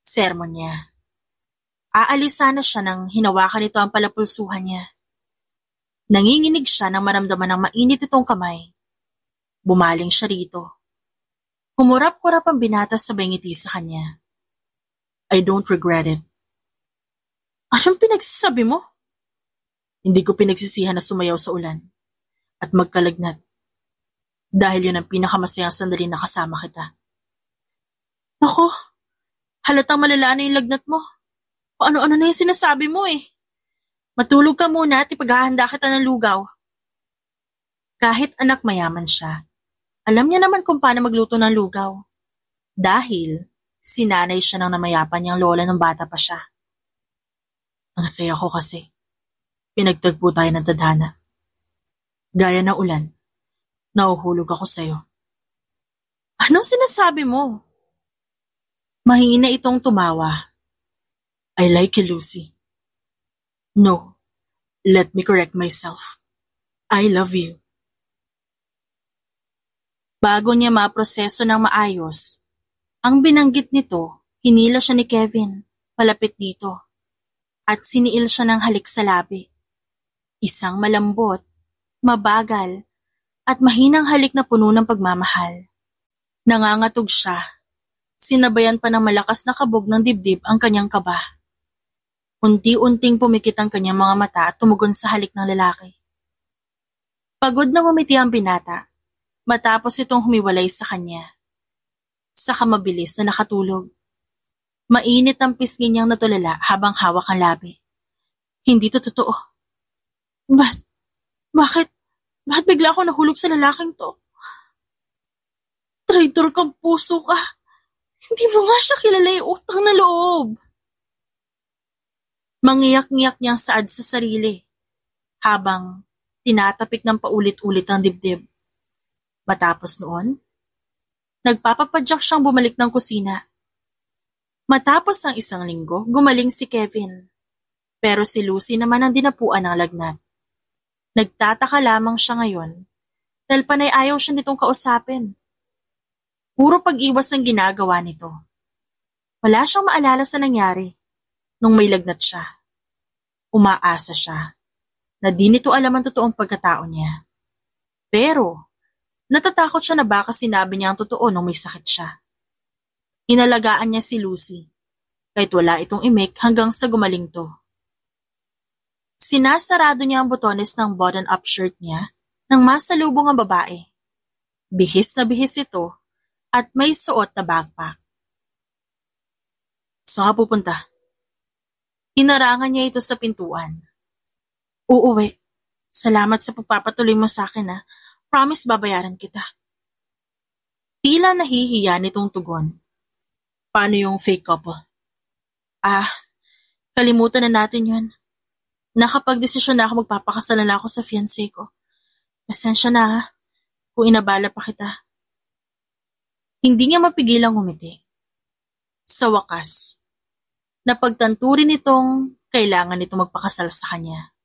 Sermon niya. Aalis sana siya nang hinawakan nito ang palapulsuhan niya. Nanginginig siya nang maramdaman ng mainit itong kamay. Bumaling siya rito. Kumurap-kurap ang binata sabay ngiti sa kanya. I don't regret it. Anong pinagsasabi mo? Hindi ko pinagsisihan na sumayaw sa ulan at magkalagnat. Dahil yun ang pinakamasayang sandali na kasama kita. Nako, halatang malala na yung lagnat mo. O ano-ano na yung sinasabi mo Matulog ka muna at ipaghahanda kita ng lugaw. Kahit anak mayaman siya, alam niya naman kung paano magluto ng lugaw. Dahil sinanay siya ng namayapan niyang lola nung bata pa siya. Ang saya ko kasi. Pinagtagpo tayo ng tadhana. Gaya ng ulan. Nahuhulog ako sa'yo. Anong sinasabi mo? Mahina itong tumawa. I like you, Lucy. No, let me correct myself. I love you. Bago niya maproseso ng maayos, ang binanggit nito, hinila siya ni Kevin, palapit dito, at siniil siya ng halik sa labi. Isang malambot, mabagal, at mahinang halik na puno ng pagmamahal. Nangangatog siya. Sinabayan pa ng malakas na kabog ng dibdib ang kanyang kaba. Unti-unting pumikit ang kanyang mga mata at tumugon sa halik ng lalaki. Pagod na ngumiti ang binata, matapos itong humiwalay sa kanya. Saka mabilis na nakatulog. Mainit ang pisngi niyang natulala habang hawak ang labi. Hindi to totoo. Bakit bigla ako nahulog sa lalaking to? Traitor kang puso ka. Hindi mo nga siya kilala yung utang na loob. Mangiyak-ngiyak niyang saad sa sarili habang tinatapik ng paulit-ulit ang dibdib. Matapos noon, nagpapapadyak siyang bumalik ng kusina. Matapos ang isang linggo, gumaling si Kevin. Pero si Lucy naman ang dinapuan ng lagnat. Nagtataka lamang siya ngayon dahil panay ayaw siya nitong kausapin. Puro pag-iwas ang ginagawa nito. Wala siyang maalala sa nangyari nung may lagnat siya. Umaasa siya na di nito alam ang totoong pagkatao niya. Pero natatakot siya na baka sinabi niya ang totoo nung may sakit siya. Inalagaan niya si Lucy kahit wala itong imik hanggang sa gumaling to. Sinasarado niya ang botones ng button-up shirt niya nang masalubong ang babae. Bihis na bihis ito at may suot na backpack. Saan ka pupunta? Hinarangan niya ito sa pintuan. Uuwi. Salamat sa pagpapatuloy mo sa akin Promise babayaran kita. Tila nahihiya nitong tugon. Paano yung fake couple? Kalimutan na natin yun. Nakapag-desisyon na ako magpapakasalan na ako sa fiancé ko. Pasensya na kung inabala pa kita. Hindi niya mapigilang ngumiti. Sa wakas, napagtanturin nitong kailangan nitong magpakasal sa kanya.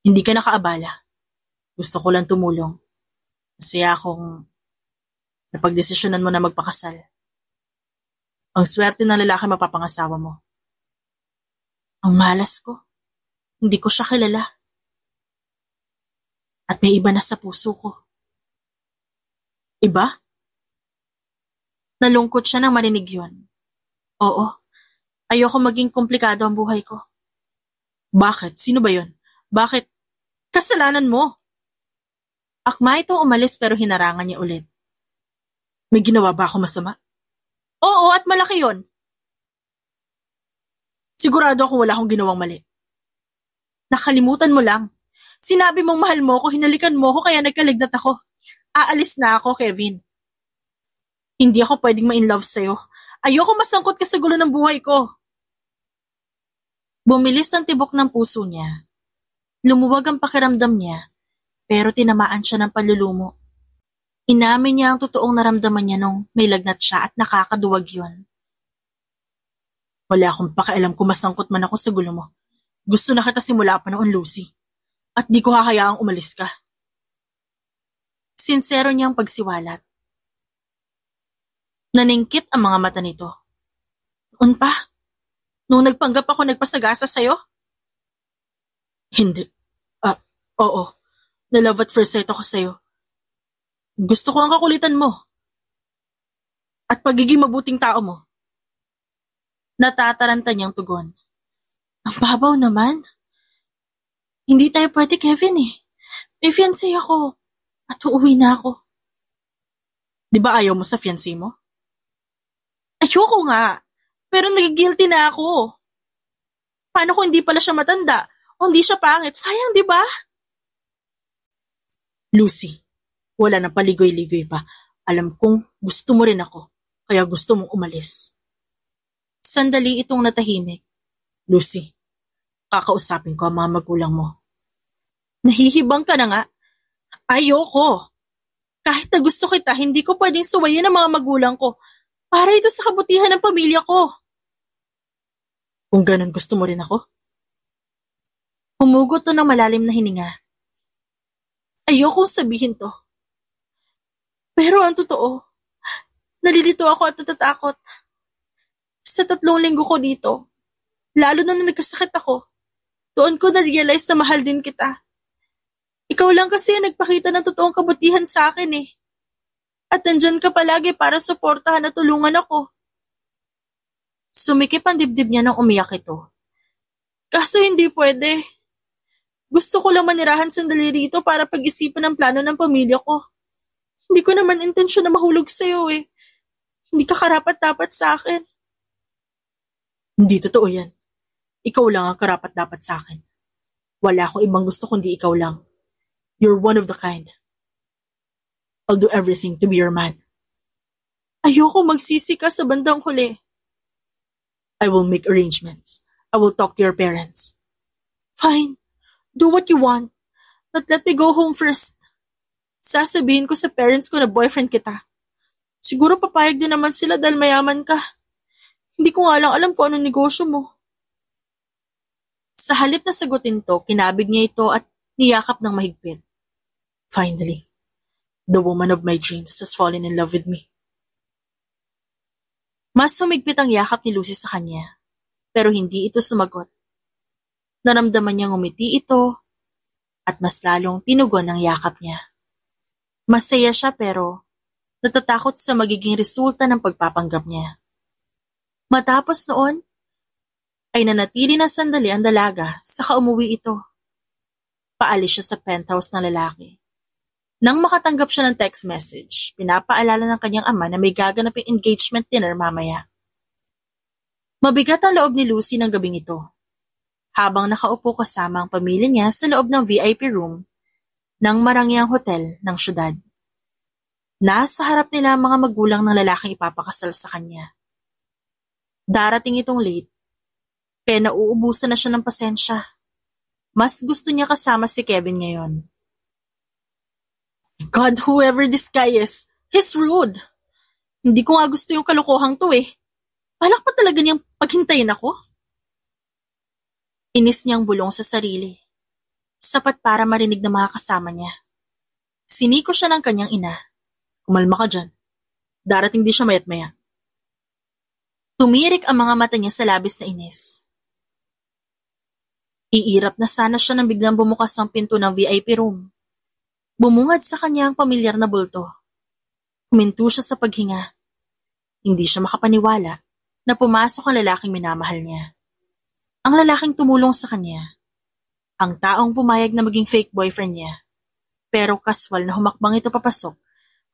Hindi ka nakaabala. Gusto ko lang tumulong. Masaya akong napagdesisyonan mo na magpakasal. Ang swerte ng lalaki mapapangasawa mo. Ang malas ko. Hindi ko siya kilala. At may iba na sa puso ko. Iba? Nalungkot siya nang marinig yun. Oo. Ayoko maging komplikado ang buhay ko. Bakit? Sino ba yun? Bakit? Kasalanan mo. Akma itong umalis pero hinarangan niya ulit. May ginawa ba ako masama? Oo, at malaki yon. Sigurado akong wala akong ginawang mali. Nakalimutan mo lang. Sinabi mong mahal mo ko, hinalikan mo ko kaya nagkalignat ako. Aalis na ako, Kevin. Hindi ako pwedeng ma-inlove sa'yo. Ayoko masangkot ka sa gulo ng buhay ko. Bumilis ang tibok ng puso niya. Lumuwag ang pakiramdam niya, pero tinamaan siya ng panlulumo. Inamin niya ang totoong naramdaman niya nung may lagnat siya at nakakaduwag yun. Wala akong pakialam kung masangkot man ako sa gulo mo. Gusto na kita simula pa noon, Lucy. At di ko hahayaang umalis ka. Sinsero niyang pagsiwalat. Naningkit ang mga mata nito. Noon pa? Nung nagpanggap ako nagpasagasa sa'yo? Hindi. Oo. Na-love at first sight ako sa'yo. Gusto ko ang kakulitan mo. At pagiging mabuting tao mo. Natataranta niyang tugon. Ang babaw naman. Hindi tayo pwede, Kevin eh. May fiancé ako. At uuwi na ako. Di ba ayaw mo sa fiancé mo? Ayoko nga. Pero nagigilty na ako. Paano kung hindi pala siya matanda? O hindi siya pangit? Sayang, di ba? Lucy, wala na paligoy-ligoy pa. Alam kong gusto mo rin ako. Kaya gusto mong umalis. Sandali itong natahimik. Lucy, kakausapin ko ang mga magulang mo. Nahihibang ka na nga. Ayoko. Kahit na gusto kita, hindi ko pwedeng suwayin ang mga magulang ko. Para ito sa kabutihan ng pamilya ko. Kung ganun gusto mo rin ako? Humugot to ng malalim na hininga. Ayokong sabihin to. Pero ang totoo, nalilito ako at natatakot. Sa 3 linggo ko dito, lalo na nung nagkasakit ako, doon ko na-realize na mahal din kita. Ikaw lang kasi ang nagpakita ng totoong kabutihan sa akin eh. At nandyan ka palagi para suportahan at tulungan ako. Sumikip ang dibdib niya nang umiyak ito. Kaso hindi pwede. Gusto ko lang manirahan sandali rito para pag-isipan ang plano ng pamilya ko. Hindi ko naman intensyon na mahulog sa'yo eh. Hindi ka karapat-dapat sa akin. Hindi totoo yan. Ikaw lang ang karapat-dapat sa akin. Wala akong ibang gusto kundi ikaw lang. You're one of the kind. I'll do everything to be your man. Ayoko magsisi ka sa bandang huli. I will make arrangements. I will talk to your parents. Fine. Do what you want. But let me go home first. Sasabihin ko sa parents ko na boyfriend kita. Siguro papayag din naman sila dahil mayaman ka. Hindi ko nga lang alam kung anong negosyo mo. Sa halip na sagutin to, kinabig niya ito at niyakap ng mahigpit. Finally, the woman of my dreams has fallen in love with me. Mas sumigpit ang yakap ni Lucy sa kanya, pero hindi ito sumagot. Naramdaman niyang umiti ito at mas lalong tinugon ang yakap niya. Masaya siya pero natatakot sa magiging resulta ng pagpapanggap niya. Matapos noon, ay nanatili na sandali ang dalaga saka umuwi ito. Paalis siya sa penthouse ng lalaki. Nang makatanggap siya ng text message, pinapaalala ng kanyang ama na may gaganaping engagement dinner mamaya. Mabigat ang loob ni Lucy ng gabing ito. Habang nakaupo kasama ang pamilya niya sa loob ng VIP room, ng marangyang hotel ng syudad. Nasa harap nila ang mga magulang ng lalaking ipapakasal sa kanya. Darating itong late, kaya nauubusan na siya ng pasensya. Mas gusto niya kasama si Kevin ngayon. God, whoever this guy is, he's rude. Hindi ko nga gusto yung kalokohang to eh. Balak pa talaga niyang paghintayin ako? Inis niyang bulong sa sarili. Sapat para marinig ng mga kasama niya. Siniko siya ng kanyang ina. Kumalma ka dyan. Darating di siya mayat maya. Tumirik ang mga mata niya sa labis na inis. Iirap na sana siya nang biglang bumukas ang pinto ng VIP room. Bumungad sa kanya ang pamilyar na bulto. Huminto siya sa paghinga. Hindi siya makapaniwala na pumasok ang lalaking minamahal niya. Ang lalaking tumulong sa kanya. Ang taong pumayag na maging fake boyfriend niya. Pero kaswal na humakbang ito papasok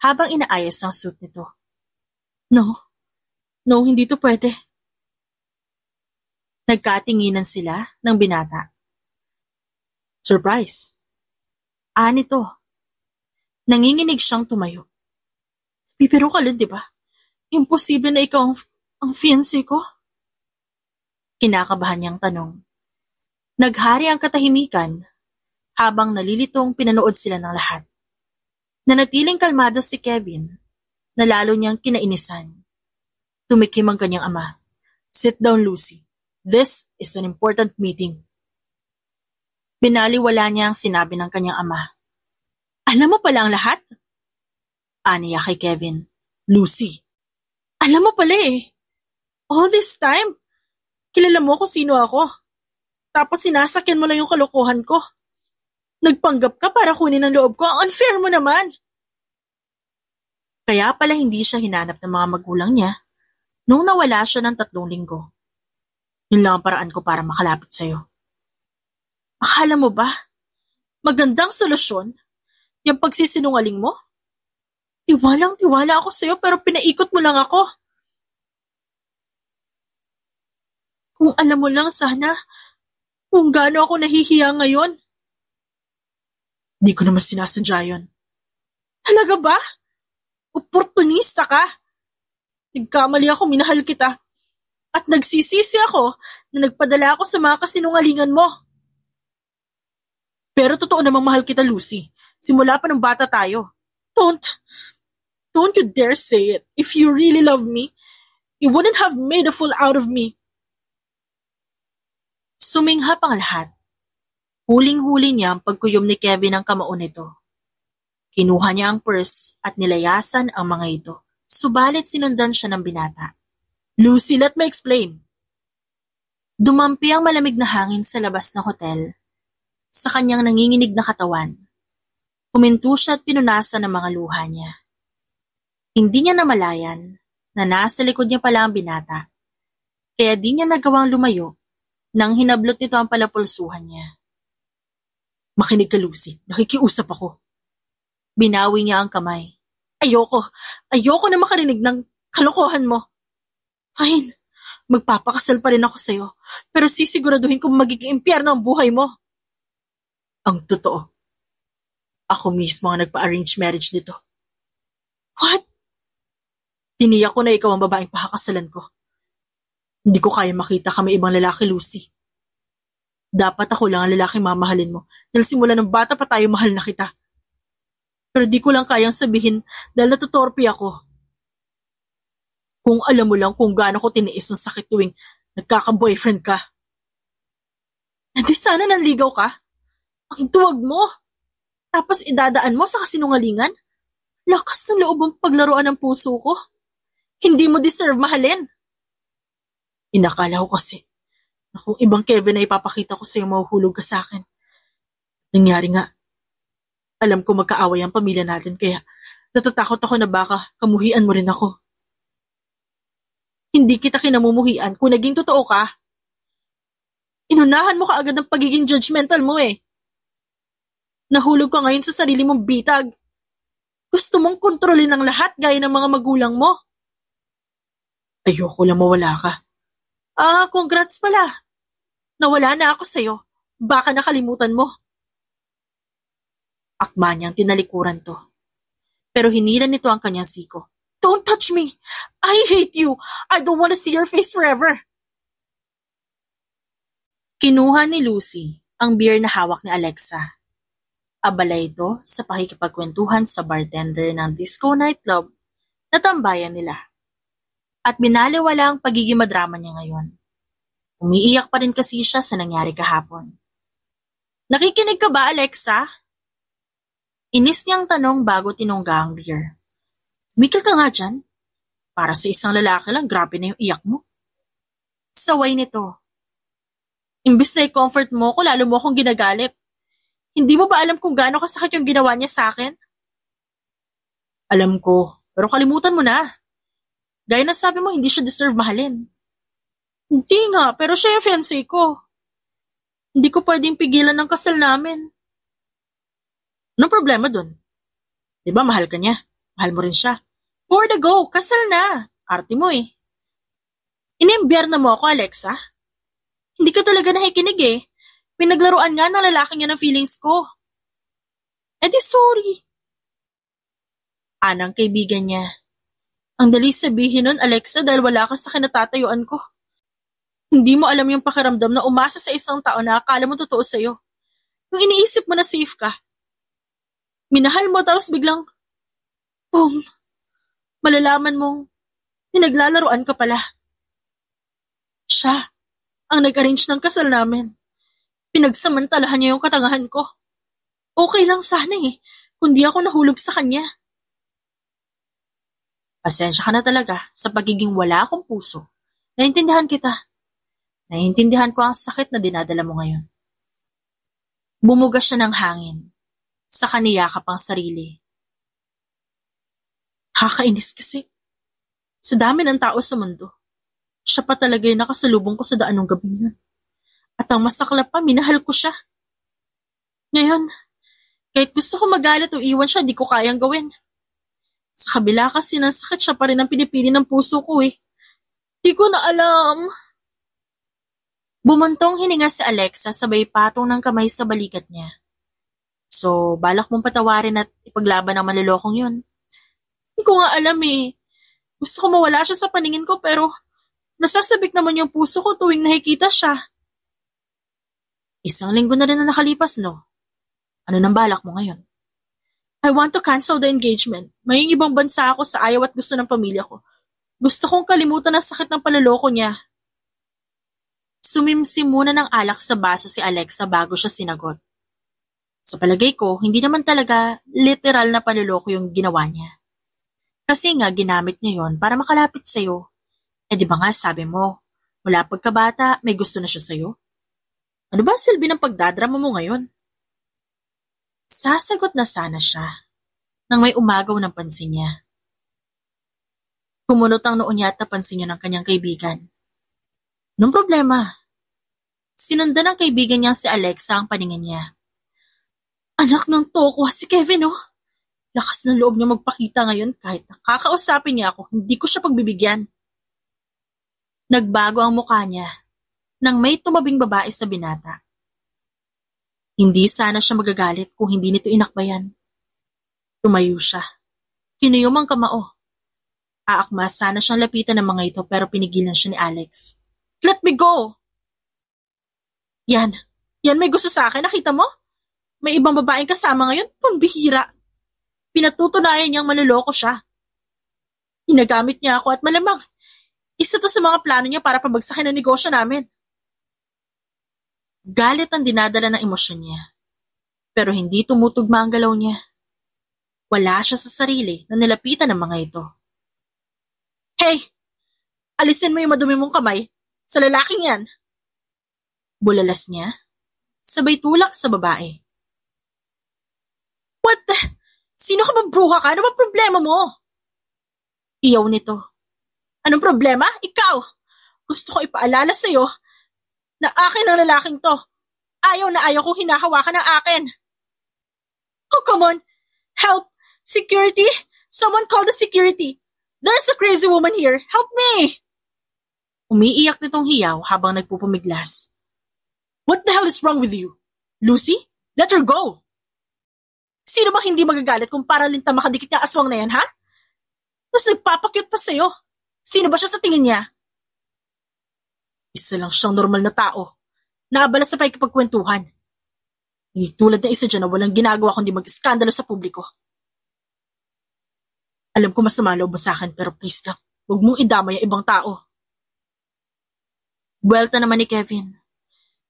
habang inaayos ang suit nito. No, hindi to pwede. Nagkatinginan sila ng binata. Surprise! Nito. Nanginginig siyang tumayo. Bibiro ka lang, di ba? Imposible na ikaw ang fiancé ko? Kinakabahan niyang tanong. Naghari ang katahimikan habang nalilitong pinanood sila ng lahat. Nanatiling kalmado si Kevin na lalo niyang kinainisan. Tumikim ang kanyang ama. Sit down, Lucy. This is an important meeting. Binaliwala niya ang sinabi ng kanyang ama. Alam mo pala ang lahat? Aniya kay Kevin. Lucy, alam mo pala eh. All this time, kilala mo kung sino ako. Tapos sinasakyan mo lang yung kalokohan ko. Nagpanggap ka para kunin ang loob ko. Ang unfair mo naman. Kaya pala hindi siya hinanap ng mga magulang niya nung nawala siya ng 3 linggo. Yun lang ang paraan ko para makalapit sa'yo. Akala mo ba, magandang solusyon yung pagsisinungaling mo? Tiwalang-tiwala ako sa'yo pero pinaikot mo lang ako. Kung alam mo lang sana kung gaano ako nahihiya ngayon. Di ko naman sinasadya yun. Talaga ba? Oportunista ka? Nagkamali ako, minahal kita. At nagsisisi ako na nagpadala ako sa mga kasinungalingan mo. Pero totoo namang mahal kita, Lucy. Simula pa ng bata tayo. Don't you dare say it. If you really love me, you wouldn't have made a fool out of me. Suminghap ang lahat. Huling-huli niya ang pagkuyom ni Kevin ng kamao nito. Kinuha niya ang purse at nilayasan ang mga ito. Subalit sinundan siya ng binata. Lucy, let me explain. Dumampi ang malamig na hangin sa labas ng hotel. Sa kanyang nanginginig na katawan. Huminto siya at pinunasan ng mga luha niya. Hindi niya namalayan na nasa likod niya pala ang binata. Kaya di niya nagawang lumayo nang hinablot nito ang palapulsuhan niya. Makinig ka, Lucy. Nakikiusap ako. Binawi niya ang kamay. Ayoko na makarinig ng kalokohan mo. Fine, magpapakasal pa rin ako sa'yo, pero sisiguraduhin kong magiging impyerno ang buhay mo. Ang totoo, ako mismo ang nagpa-arrange marriage nito. What? Tiniyak ko na ikaw ang babaeng pakakasalan ko. Hindi ko kaya makita kami ibang lalaki, Lucy. Dapat ako lang ang lalaking mamahalin mo dahil simula ng bata pa tayo mahal na kita. Pero di ko lang kayang sabihin dahil natutorpe ako. Kung alam mo lang kung gaano ko tiniis ng sakit tuwing nagkaka-boyfriend ka. Hindi sana nanligaw ka. Ang tuwag mo. Tapos idadaan mo sa kasinungalingan. Lakas ng loob ang paglaruan ng puso ko. Hindi mo deserve mahalin. Inakala ko kasi na kung ibang Kevin na ipapakita ko sa'yo mahuhulog ka sa akin. Nangyari nga. Alam ko magkaaway ang pamilya natin kaya natatakot ako na baka kamuhian mo rin ako. Hindi kita kinamumuhian kung naging totoo ka. Inunahan mo kaagad ng pagiging judgmental mo eh. Nahulog ka ngayon sa sarili mong bitag. Gusto mong kontrolin ang lahat gaya ng mga magulang mo. Ayoko lang mawala ka. Congrats pala. Nawala na ako sa'yo. Baka nakalimutan mo. Akma niyang tinalikuran to. Pero hinila nito ang kanyang siko. Don't touch me! I hate you! I don't want to see your face forever! Kinuha ni Lucy ang beer na hawak ni Alexa. Abala ito sa pakikipagkwentuhan sa bartender ng disco nightclub na tambayan nila. At binaliwala ang pagiging madrama niya ngayon. Umiiyak pa rin kasi siya sa nangyari kahapon. Nakikinig ka ba, Alexa? Inis niyang tanong bago tinungga ang beer. Mikil ka nga dyan. Para sa isang lalaki lang, grabe na yung iyak mo. Saway nito. Imbis na i-comfort mo ko, lalo mo akong ginagalit. Hindi mo ba alam kung gaano kasakit yung ginawa niya sa akin? Alam ko, pero kalimutan mo na. Gaya na sabi mo, hindi siya deserve mahalin. Hindi nga, pero siya yung fiancé ko. Hindi ko pwedeng pigilan ng kasal namin. Anong problema dun? Di ba mahal ka niya? Mahal mo rin siya. For the go, kasal na. Arte mo eh. Inimbyerna mo ako, Alexa. Hindi ka talaga nakikinig eh. Pinaglaruan nga ng lalaking niya ng feelings ko. Eh di sorry. Anang kaibigan niya. Ang dali sabihin nun, Alexa, dahil wala ka sa kinatatayuan ko. Hindi mo alam yung pakiramdam na umasa sa isang tao na akala mo totoo sa'yo. Yung iniisip mo na safe ka. Minahal mo tapos biglang, boom, malalaman mong pinaglalaruan ka pala. Siya ang nag-arrange ng kasal namin. Pinagsamantalahan niya yung katangahan ko. Okay lang sana eh, kundi ako nahulog sa kanya. Pasensya ka na talaga sa pagiging wala akong puso. Naintindihan kita. Naintindihan ko ang sakit na dinadala mo ngayon. Bumugas siya ng hangin. Sa kaniyakap ang sarili. Kakainis kasi. Sa dami ng tao sa mundo, siya pa talaga yung nakasalubong ko sa daan ng gabi yun. At ang masaklap pa, minahal ko siya. Ngayon, kahit gusto ko magalit o iwan siya, di ko kayang gawin. Sa kabila kasi ng sakit, siya pa rin ang pinipili ng puso ko eh. Di ko na alam. Bumuntong hininga si Alexa sabay patong ng kamay sa balikat niya. So, balak mong patawarin at ipaglaban ang malulokong yun. Hindi ko nga alam eh. Gusto ko mawala siya sa paningin ko pero nasasabik naman yung puso ko tuwing nakikita siya. Isang linggo na rin na nakalipas, no? Ano nang balak mo ngayon? I want to cancel the engagement. May ibang bansa ako sa ayaw at gusto ng pamilya ko. Gusto kong kalimutan ang sakit ng paluloko niya. Sumimsim muna ng alak sa baso si Alexa bago siya sinagot. Sa palagay ko, hindi naman talaga literal na paluloko yung ginawa niya. Kasi nga ginamit niya yon para makalapit sa'yo. Eh di ba nga sabi mo, mula pagkabata may gusto na siya sa'yo? Ano ba ang silbi ng pagdadrama mo ngayon? Sasagot na sana siya nang may umagaw ng pansin niya. Kumunot ang noon niya at napansin niya ng kanyang kaibigan. Anong problema? Sinundan ng kaibigan niya si Alexa ang paningin niya. Anak ng tokwa si Kevin, oh. Lakas ng loob niya magpakita ngayon kahit nakakausapin niya ako, hindi ko siya pagbibigyan. Nagbago ang mukha niya nang may tumabing babae sa binata. Hindi sana siya magagalit kung hindi nito inakbayan. Tumayo siya. Kinuyom ang kamao. Aakma sana siyang lapitan ng mga ito pero pinigilan siya ni Alex. Let me go! Yan may gusto sa akin, nakita mo? May ibang babaeng kasama ngayon, pambihira. Pinatutunayan niyang manloloko siya. Hinagamit niya ako at malamang isa to sa mga plano niya para pabagsakin ang negosyo namin. Galit ang dinadala ng emosyon niya. Pero hindi tumutugma ang galaw niya. Wala siya sa sarili na nilapitan ng mga ito. Hey! Alisin mo yung madumi mong kamay sa lalaking yan. Bulalas niya, sabay tulak sa babae. What the? Sino ka ba, bruha ka? Ano ba problema mo? Iyaw nito. Anong problema? Ikaw! Gusto ko ipaalala sa'yo na akin ang lalaking to. Ayaw na ayaw kong hinahawakan ng akin. Oh, come on. Help! Security! Someone call the security. There's a crazy woman here. Help me! Umiiyak nitong hiyaw habang nagpupumiglas. What the hell is wrong with you? Lucy? Let her go! Sino bang hindi magagalit kung para linta makadikit niya aswang na yan, ha? Tapos nagpapakyut pa sa'yo. Sino ba siya sa tingin niya? Isa lang siyang normal na tao. Naabala sa pakikipagkwentuhan. Hindi tulad ng isa dyan na walang ginagawa kundi mag-iskandalo sa publiko. Alam ko masama loob mo sa akin, pero please lang, huwag mong idamay ang ibang tao. Buwelta naman ni Kevin.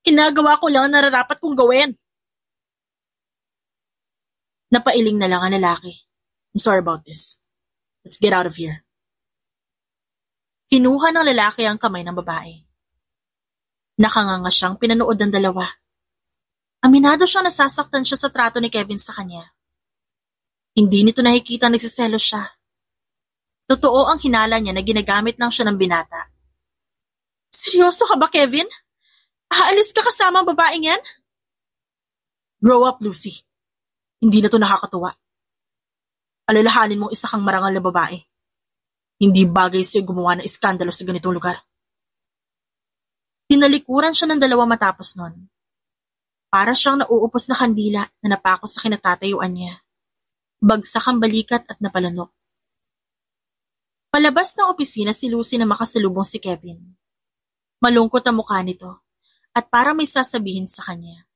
Kinagawa ko lang ang nararapat kong gawin. Napailing na lang ang lalaki. I'm sorry about this. Let's get out of here. Kinuha ng lalaki ang kamay ng babae. Nakanganga siyang pinanood ng dalawa. Aminado siyang nasasaktan siya sa trato ni Kevin sa kanya. Hindi nito nakikita nagsiselos siya. Totoo ang hinala niya na ginagamit lang siya ng binata. Seryoso ka ba, Kevin? Aalis ka kasama ang babaeng yan? Grow up, Lucy. Hindi na to nakakatuwa. Alalahanin mong isa kang marangal na babae. Hindi bagay sa'yo gumawa ng iskandalo sa ganitong lugar. Tinalikuran siya ng dalawa matapos nun. Para siyang nauupos na kandila na napako sa kinatatayuan niya. Bagsak ang balikat at napalanok. Palabas ng opisina si Lucy na makasalubong si Kevin. Malungkot ang mukha nito at para may sasabihin sa kanya.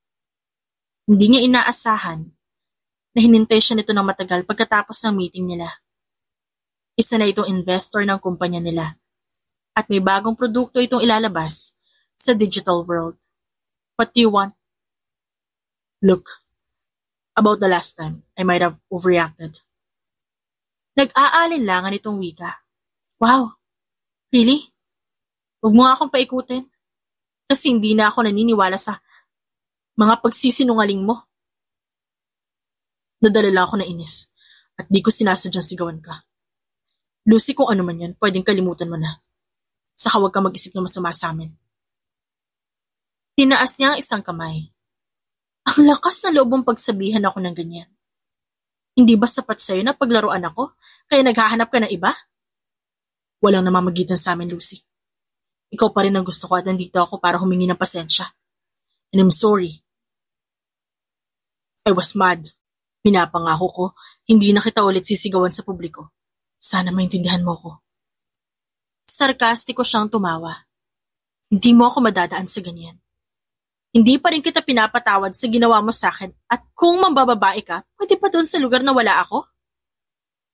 Hindi niya inaasahan na hinintay siya nito ng matagal pagkatapos ng meeting nila. Isa na itong investor ng kumpanya nila at may bagong produkto itong ilalabas sa digital world. What do you want? Look, about the last time, I might have overreacted. Nag-aalinlangan itong wika. Wow, really? Huwag mo nga akong paikutin. Kasi hindi na ako naniniwala sa mga pagsisinungaling mo. Nadala lang ako na inis at di ko sinasadyang sigawan ka. Lucy, kung ano man yan, pwedeng kalimutan mo na. Saka huwag ka mag-isip na masama sa amin. Tinaas niya ang isang kamay. Ang lakas na loob mong pagsabihan ako ng ganyan. Hindi ba sapat sa'yo na paglaruan ako kaya naghahanap ka ng iba? Walang namamagitan sa amin, Lucy. Ikaw pa rin ang gusto ko at nandito ako para humingi ng pasensya. And I'm sorry. I was mad. Pinapangako ko, hindi na kita ulit sisigawan sa publiko. Sana maintindihan mo ko. Sarkastiko siyang tumawa. Hindi mo ako madadaan sa ganyan. Hindi pa rin kita pinapatawad sa ginawa mo sa akin at kung mambababae ka, pwede pa doon sa lugar na wala ako?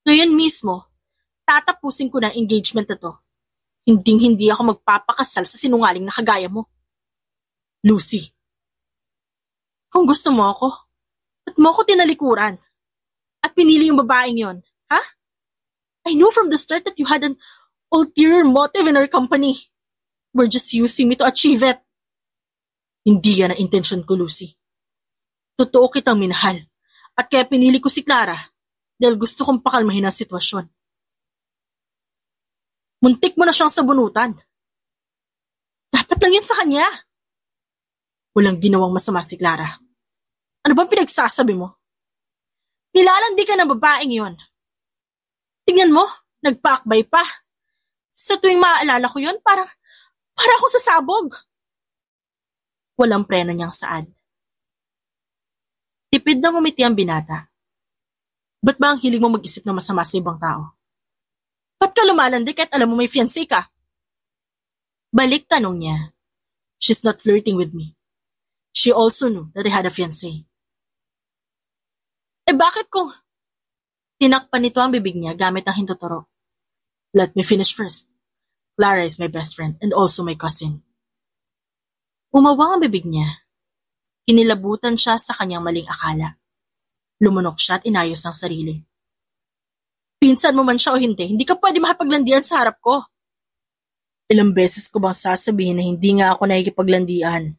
Ngayon mismo, tatapusin ko na ang engagement na to. Hinding-hindi ako magpapakasal sa sinungaling na kagaya mo. Lucy, kung gusto mo ako, ba't mo ako tinalikuran? At pinili yung babaeng yon, ha? I knew from the start that you had an ulterior motive in our company. We're just using me to achieve it. Hindi yan ang intensyon ko, Lucy. Totoo kitang minahal at kaya pinili ko si Clara dahil gusto kong pakalmahin ang sitwasyon. Muntik mo na siyang sabunutan. Dapat lang yan sa kanya. Walang ginawang masama si Clara. Ano bang pinagsasabi mo? Nilalandi ka ng babaeng yon. Tingnan mo, nagpaakbay pa. Sa tuwing maaalala ko yon, para ako sasabog. Walang preno niyang saad. Tipid na ngumiti ang binata. Ba't ba ang hilig mo mag-isip na masama sa ibang tao? Ba't ka lumalandi kahit alam mo may fiancé ka? Balik tanong niya. She's not flirting with me. She also knew that I had a fiancé. Bakit kung... Tinakpan nito ang bibig niya gamit ang hintuturo. Let me finish first. Clara is my best friend and also my cousin. Umawang ang bibig niya. Kinilabutan siya sa kanyang maling akala. Lumunok siya at inayos ang sarili. Pinsan mo man siya o hindi ka pwede makipaglandian sa harap ko. Ilang beses ko bang sasabihin na hindi nga ako nakikipaglandian?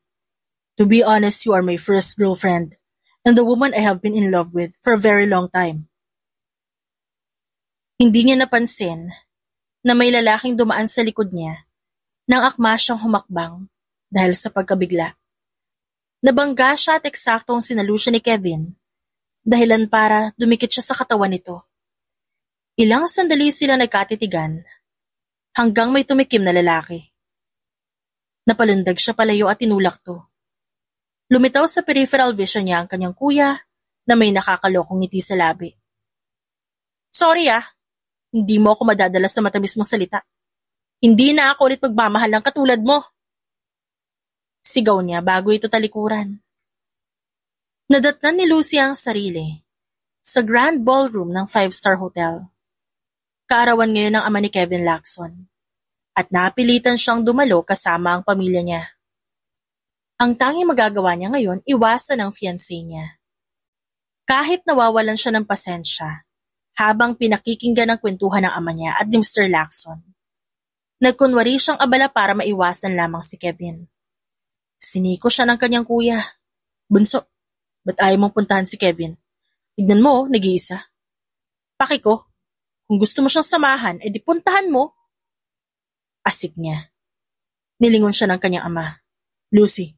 To be honest, you are my first girlfriend and the woman I have been in love with for a very long time. Hindi niya napansin na may lalaking dumaan sa likod niya nang akma siyang humakbang dahil sa pagkabigla. Nabangga siya at eksaktong sinalo siya ni Kevin dahilan para dumikit siya sa katawan nito. Ilang sandali sila nagkatitigan hanggang may tumikim na lalaki. Napalundag siya palayo at tinulak to. Lumitaw sa peripheral vision niya ang kanyang kuya na may nakakalokong ngiti sa labi. Sorry hindi mo ako madadala sa matamis mong salita. Hindi na ako ulit magmamahal ng katulad mo. Sigaw niya bago ito talikuran. Nadatnan ni Lucy ang sarili sa grand ballroom ng 5-star hotel. Kaarawan ngayon ng ama ni Kevin Lacson at napilitan siyang dumalo kasama ang pamilya niya. Ang tanging magagawa niya ngayon, iwasan ang fiancé niya. Kahit nawawalan siya ng pasensya habang pinakikinggan ang kwentuhan ng ama niya at ni Mr. Lacson, nagkunwari siyang abala para maiwasan lamang si Kevin. Siniko siya ng kanyang kuya. Bunso, ba't ayaw mong puntahan si Kevin? Tignan mo, nag-iisa. Paki ko, kung gusto mo siyang samahan, edi puntahan mo. Asik niya. Nilingon siya ng kanyang ama. Lucy,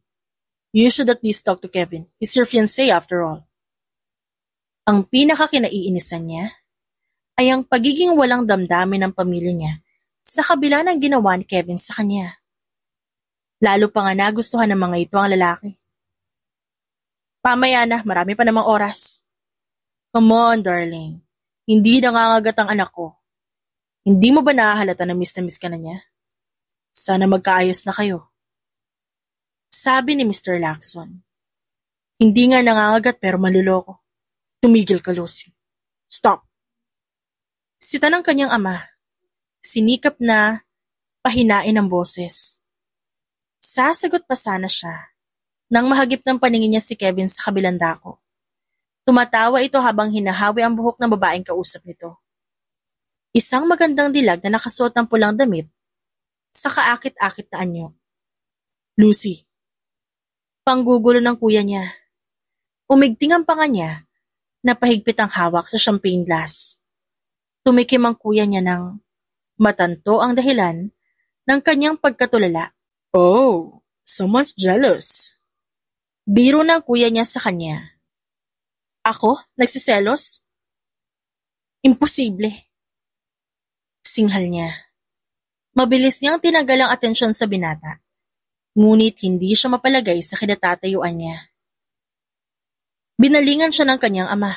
you should at least talk to Kevin. He's your fiancé after all. Ang pinakakinaiinisan niya ay ang pagiging walang damdamin ng pamilya niya sa kabila ng ginawa ni Kevin sa kanya. Lalo pa nga nagustuhan ng mga ito ang lalaki. Pamaya na, marami pa namang oras. Come on, darling. Hindi nangangagat ang anak ko. Hindi mo ba nahahalata na miss ka na niya? Sana magkaayos na kayo. Sabi ni Mr. Lacson. Hindi nga nangangagat pero manluloko. Tumigil ka, Lucy. Stop. Sita ng kanyang ama. Sinikap na pahinain ang boses. Sasagot pa sana siya nang mahagip ng paningin niya si Kevin sa kabilang dako. Tumatawa ito habang hinahawi ang buhok ng babaeng kausap nito. Isang magandang dilag na nakasuot ng pulang damit sa kaakit-akit na anyo. Lucy. Panggugulo ng kuya niya. Umigting ang panga niya na pahigpit ang hawak sa champagne glass. Tumikim ang kuya niya ng matanto ang dahilan ng kanyang pagkatulala. Oh, someone's jealous. Biro ng kuya niya sa kanya. Ako? Nagsiselos? Imposible. Singhal niya. Mabilis niyang tinagal ang atensyon sa binata, ngunit hindi siya mapalagay sa kinatatayuan niya. Binalingan siya ng kanyang ama.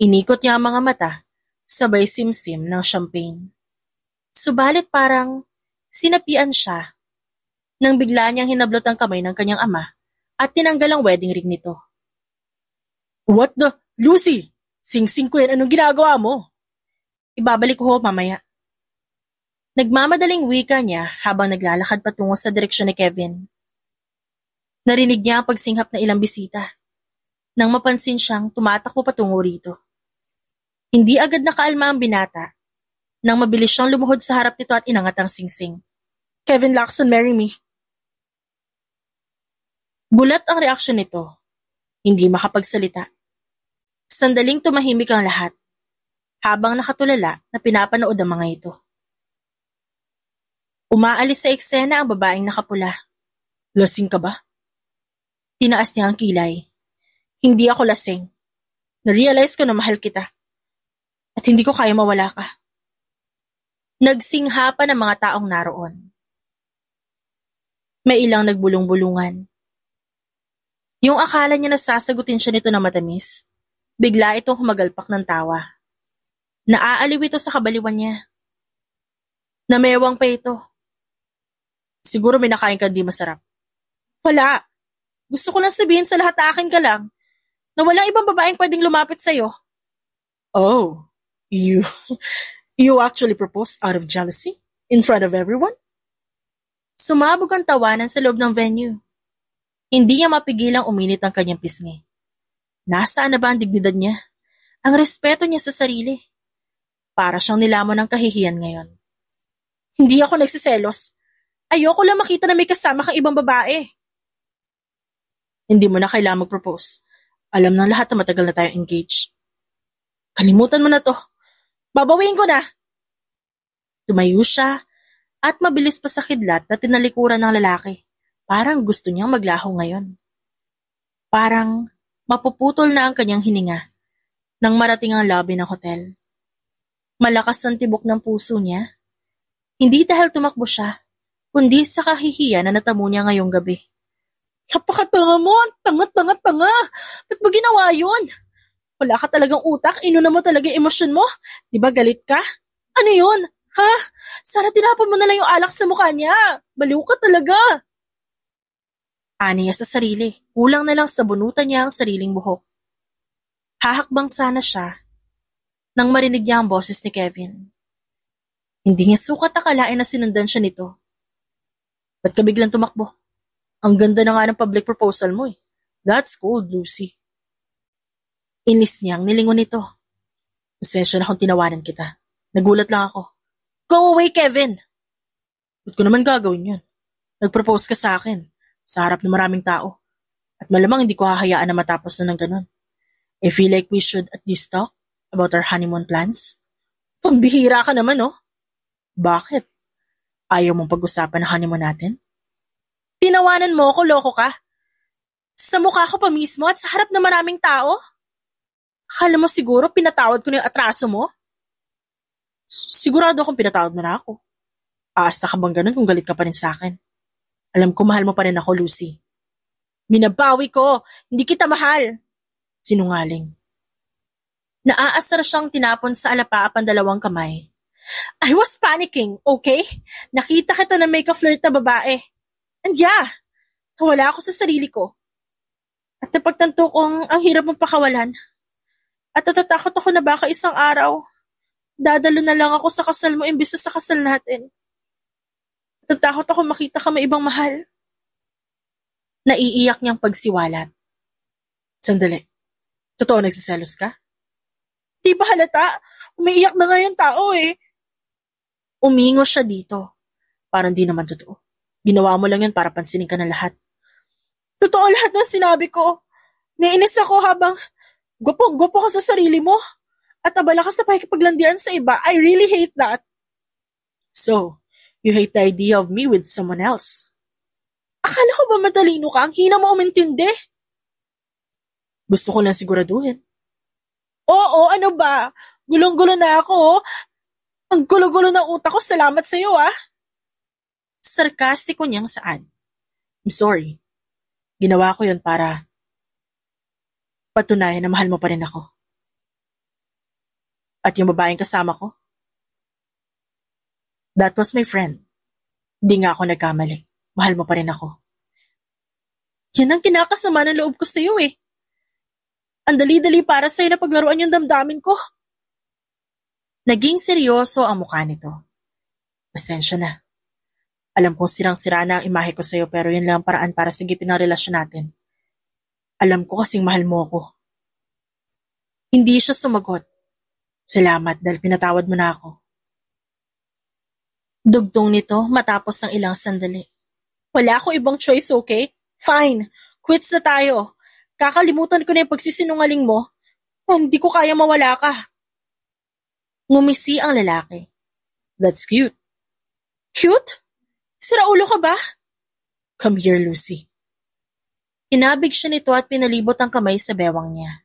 Inikot niya ang mga mata, sabay simsim ng champagne. Subalit parang sinapian siya nang bigla niyang hinablot ang kamay ng kanyang ama at tinanggal ang wedding ring nito. What the? Lucy! Sing-sing ko yan, anong ginagawa mo? Ibabalik ko mamaya. Nagmamadaling wika niya habang naglalakad patungo sa direksyon ni Kevin. Narinig niya ang pagsinghap na ilang bisita nang mapansin siyang tumatakbo patungo rito. Hindi agad nakaalma ang binata nang mabilis siyang lumuhod sa harap nito at inangat ang singsing. Kevin Lacson, marry me. Gulat ang reaksyon nito. Hindi makapagsalita. Sandaling tumahimik ang lahat habang nakatulala na pinapanood ang mga ito. Umaalis sa eksena ang babaeng nakapula. Lasing ka ba? Tinaas niya ang kilay. Hindi ako lasing. Na-realize ko na mahal kita. At hindi ko kaya mawala ka. Nagsinghapan ang mga taong naroon. May ilang nagbulong-bulungan. Yung akala niya na sasagutin siya nito na matamis, bigla itong humagalpak ng tawa. Naaaliw ito sa kabaliwan niya. Namewang pa ito. Siguro may nakain ka di masarap. Wala. Gusto ko lang sabihin sa lahat na akin ka lang na walang ibang babaeng pwedeng lumapit sa'yo. Oh, you actually proposed out of jealousy in front of everyone? Sumabog ang tawanan sa loob ng venue. Hindi niya mapigilang uminit ang kanyang pisngi. Nasaan na ba ang dignidad niya? Ang respeto niya sa sarili? Para siyang nilamon ng kahihiyan ngayon. Hindi ako nagsiselos. Ayoko lang makita na may kasama kang ibang babae. Hindi mo na kailangang mag-propose. Alam ng lahat na matagal na tayong engaged. Kalimutan mo na to. Babawiin ko na. Tumayo siya at mabilis pa sa kidlat na tinalikuran ng lalaki. Parang gusto niyang maglaho ngayon. Parang mapuputol na ang kanyang hininga nang marating ang lobby ng hotel. Malakas ang tibok ng puso niya. Hindi dahil tumakbo siya, kundi sa kahihiyan na natamo niya ngayong gabi. Napakatanga mo! Tanga! Ba't mo ginawa yun? Wala ka talagang utak, inuna mo talaga yung emosyon mo. Di ba galit ka? Ano yun? Ha? Sana tinapon mo na lang yung alak sa mukha niya. Baliw ka talaga. Ani niya sa sarili, kulang na lang sa bunutan niya ang sariling buhok. Hahakbang sana siya nang marinig niya ang boses ni Kevin. Hindi niya sukat akalain na sinundan siya nito. Ba't ka biglang tumakbo? Ang ganda na nga ng public proposal mo eh. That's cold, Lucy. Inis niyang nilingon nito. Pasensya na kung tinawanan kita. Nagulat lang ako. Go away, Kevin! Ba't ko naman gagawin yun? Nag-propose ka sa akin, sa harap ng maraming tao. At malamang hindi ko hahayaan na matapos na ng ganun. I feel like we should at least talk about our honeymoon plans. Pambihira ka naman, oh. Bakit? Ayaw mong pag-usapan ng honeymoon natin? Tinawanan mo ako, loko ka? Sa mukha ko pa mismo at sa harap ng maraming tao? Akala mo siguro pinatawad ko na yung atraso mo? Sigurado akong pinatawad mo na ako. Aasta ka bang ganun kung galit ka pa rin sa akin? Alam ko mahal mo pa rin ako, Lucy. Minabawi ko, hindi kita mahal. Sinungaling. Naaasar siyang tinapon sa alapaap ang dalawang kamay. I was panicking, okay? Nakita kita na may ka-flirt na babae. And yeah, nawala ako sa sarili ko. At napagtanto kong ang hirap mong pakawalan. At natatakot ako na baka isang araw, dadalo na lang ako sa kasal mo imbis sa kasal natin. Natatakot ako makita ka may ibang mahal. Naiiyak niyang pagsiwalat. Sandali. Totoo nagsiselos ka? Di ba halata? Umiiyak na nga yung tao eh. Umingo siya dito. Parang di naman totoo. Ginawa mo lang yun para pansinin ka ng lahat. Totoo lahat ng sinabi ko. Nainis ako habang gwapo ka sa sarili mo. At abala ka sa pakikipaglandian sa iba. I really hate that. So, you hate the idea of me with someone else. Akala ko ba matalino ka? Ang hina mo umintindi. Gusto ko lang siguraduhin. Oo, ano ba? Gulong-gulo na ako. Ang gulo-gulo ng utak ko. Salamat sa'yo ah. Sarkastiko niyang saan. I'm sorry. Ginawa ko yun para patunayan na mahal mo pa rin ako. At yung babaeng kasama ko? That was my friend. Hindi nga ako nagkamali. Mahal mo pa rin ako. Yan ang kinakasama ng loob ko sa'yo eh. Ang dali-dali para sa'yo na paglaruan yung damdamin ko. Naging seryoso ang mukha nito. Pasensya na. Alam kong sirang-sira na ang imahe ko sa'yo pero yun lang ang paraan para sigipin ang relasyon natin. Alam ko kasing mahal mo ako. Hindi siya sumagot. Salamat dahil pinatawad mo na ako. Dugtong nito matapos ng ilang sandali. Wala ako ibang choice, okay? Fine, quits na tayo. Kakalimutan ko na yung pagsisinungaling mo. Hindi ko kaya mawala ka. Ngumisi ang lalaki. That's cute. Cute? Siraulo ka ba? Come here, Lucy. Inabig siya nito at pinalibot ang kamay sa bewang niya.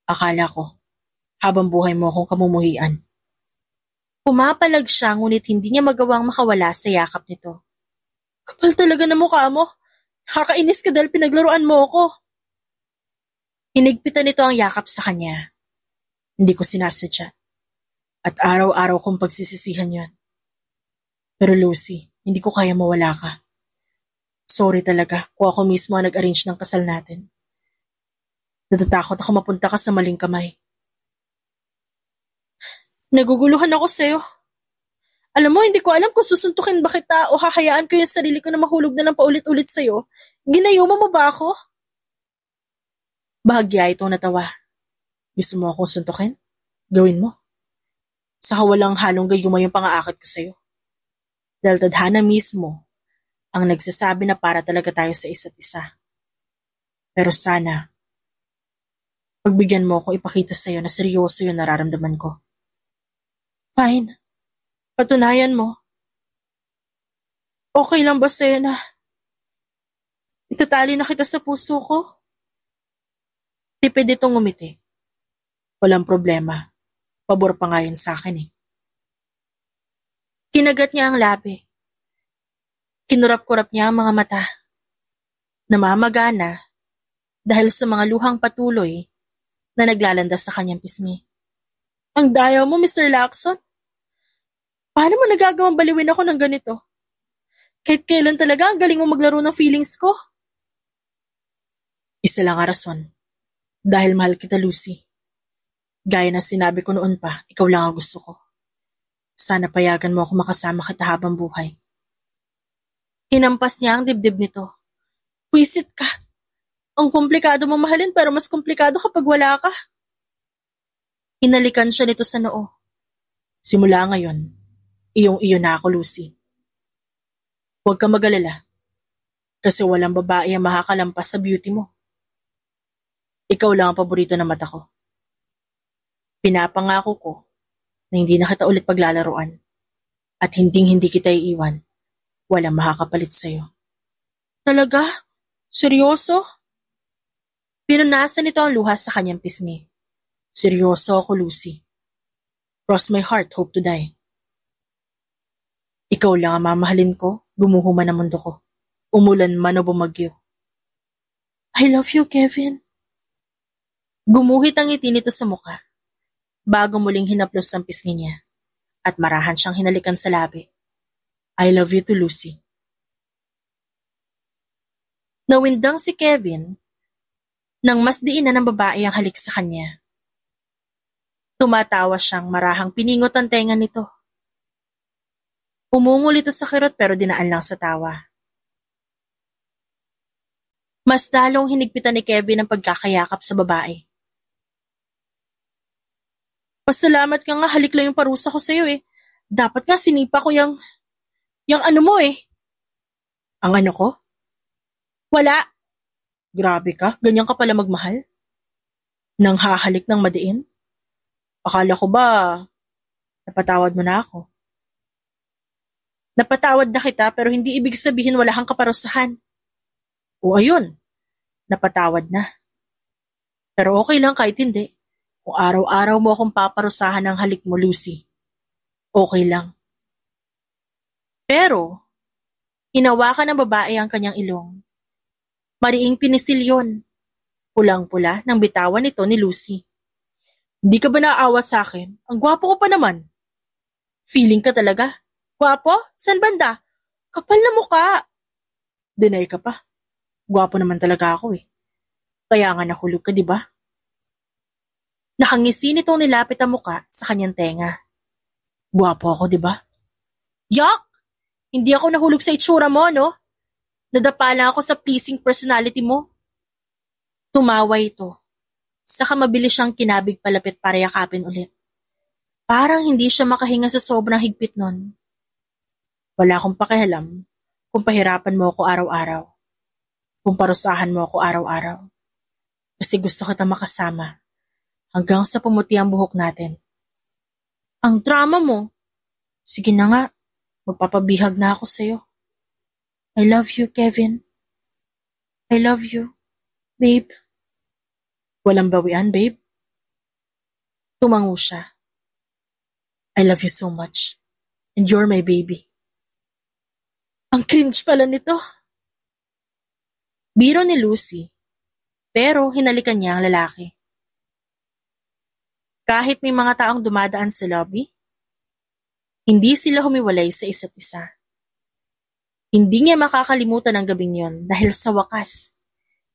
Akala ko, habang buhay mo akong kamumuhian. Pumapalag siya ngunit hindi niya magawang makawala sa yakap nito. Kapal talaga na mukha mo. Nakakainis ka dahil pinaglaruan mo ako. Hinigpitan nito ang yakap sa kanya. Hindi ko sinasadya. At araw-araw kong pagsisisihan yan. Pero Lucy, hindi ko kaya mawala ka. Sorry talaga kung ako mismo ang nag-arrange ng kasal natin. Natatakot ako mapunta ka sa maling kamay. Naguguluhan ako sa'yo. Alam mo, hindi ko alam kung susuntukin ba kita o hahayaan ko yung sarili ko na mahulog na lang paulit-ulit sa'yo. Ginayuma mo ba ako? Bahagya itong natawa. Gusto mo akong suntukin? Gawin mo. Saka walang halong gayuma yung pang-aakit ko sa'yo. Dahil tadhana mismo ang nagsasabi na para talaga tayo sa isa't isa. Pero sana, pagbigyan mo ako ipakita sa'yo na seryoso yung nararamdaman ko. Fine. Patunayan mo. Okay lang ba sa'yo na itatali na kita sa puso ko? Tipid itong ngumiti. Walang problema. Pabor pa nga yun sa akin eh. Kinagat niya ang labi. Kinurap-kurap niya ang mga mata. Namamagana dahil sa mga luhang patuloy na naglalandas sa kanyang pisngi. Ang dayaw mo, Mr. Lacson. Paano mo nagagawang baliwin ako ng ganito? Kahit kailan talaga ang galing mo maglaro ng feelings ko? Isa lang ang rason. Dahil mahal kita, Lucy. Gaya na sinabi ko noon pa, ikaw lang ang gusto ko. Sana payagan mo ako makasama kita habang buhay. Hinampas niya ang dibdib nito. Pwisit ka. Ang komplikado mo mahalin pero mas komplikado kapag wala ka. Hinalikan siya nito sa noo. Simula ngayon, iyong-iyo na ako, Lucy. Huwag ka mag-alala. Kasi walang babae ang makakalampas sa beauty mo. Ikaw lang ang paborito ng mata ko. Pinapangako ko na hindi na kita ulit paglalaroan at hindi kita iiwan. Walang makakapalit sa'yo. Talaga? Seryoso? Pinunasan nito ang luha sa kanyang pisngi. Seryoso ako, Lucy. Cross my heart, hope to die. Ikaw lang ang mamahalin ko, gumuho man ang mundo ko. Umulan man o bumagyo. I love you, Kevin. Gumuhit ang ngiti nito sa muka, bago muling hinaplos ang pisngi niya, at marahan siyang hinalikan sa labi. I love you too, Lucy. Nawindang si Kevin nang mas diinan ng babae ang halik sa kanya. Tumatawa siyang marahang piningot ang tenga nito. Umungol ito sa kirot pero dinaan lang sa tawa. Mas lalong hinigpitan ni Kevin ang pagkakayakap sa babae. Pasalamat ka nga, halik lang yung parusa ko sa'yo eh. Dapat nga sinipa ko yung ano mo eh. Ang ano ko? Wala. Grabe ka, ganyan ka pala magmahal? Nang hahalik ng madiin? Akala ko ba, napatawad mo na ako? Napatawad na kita pero hindi ibig sabihin wala kang kaparusahan. O ayun, napatawad na. Pero okay lang kahit hindi. Kung araw-araw mo akong paparusahan ng halik mo, Lucy. Okay lang. Pero, hinawakan ng babae ang kanyang ilong. Mariing pinisil yun. Pulang-pula nang bitawan nito ni Lucy. Hindi ka ba naawa sa akin? Ang gwapo ko pa naman. Feeling ka talaga? Gwapo? San banda? Kapal na mukha. Deny ka pa. Gwapo naman talaga ako eh. Kaya nga nahulog ka, di ba? Nakangisi nitong nilapit ang muka sa kanyang tenga. Gwapo ako, di ba? Yak! Hindi ako nahulog sa itsura mo, no? Nadapa lang ako sa pleasing personality mo. Tumawa ito. Saka mabilis siyang kinabig palapit para yakapin ulit. Parang hindi siya makahinga sa sobrang higpit nun. Wala akong pakialam kung pahirapan mo ako araw-araw. Kung parusahan mo ako araw-araw. Kasi gusto kita makasama hanggang sa pumuti ang buhok natin. Ang drama mo. Sige na nga, magpapabihag na ako sa'yo. I love you, Kevin. I love you, babe. Walang bawian, babe. Tumango siya. I love you so much. And you're my baby. Ang cringe pala nito. Biro ni Lucy, pero hinalikan niya ang lalaki. Kahit may mga taong dumadaan sa lobby, hindi sila humiwalay sa isa't isa. Hindi niya makakalimutan ang gabing yon dahil sa wakas,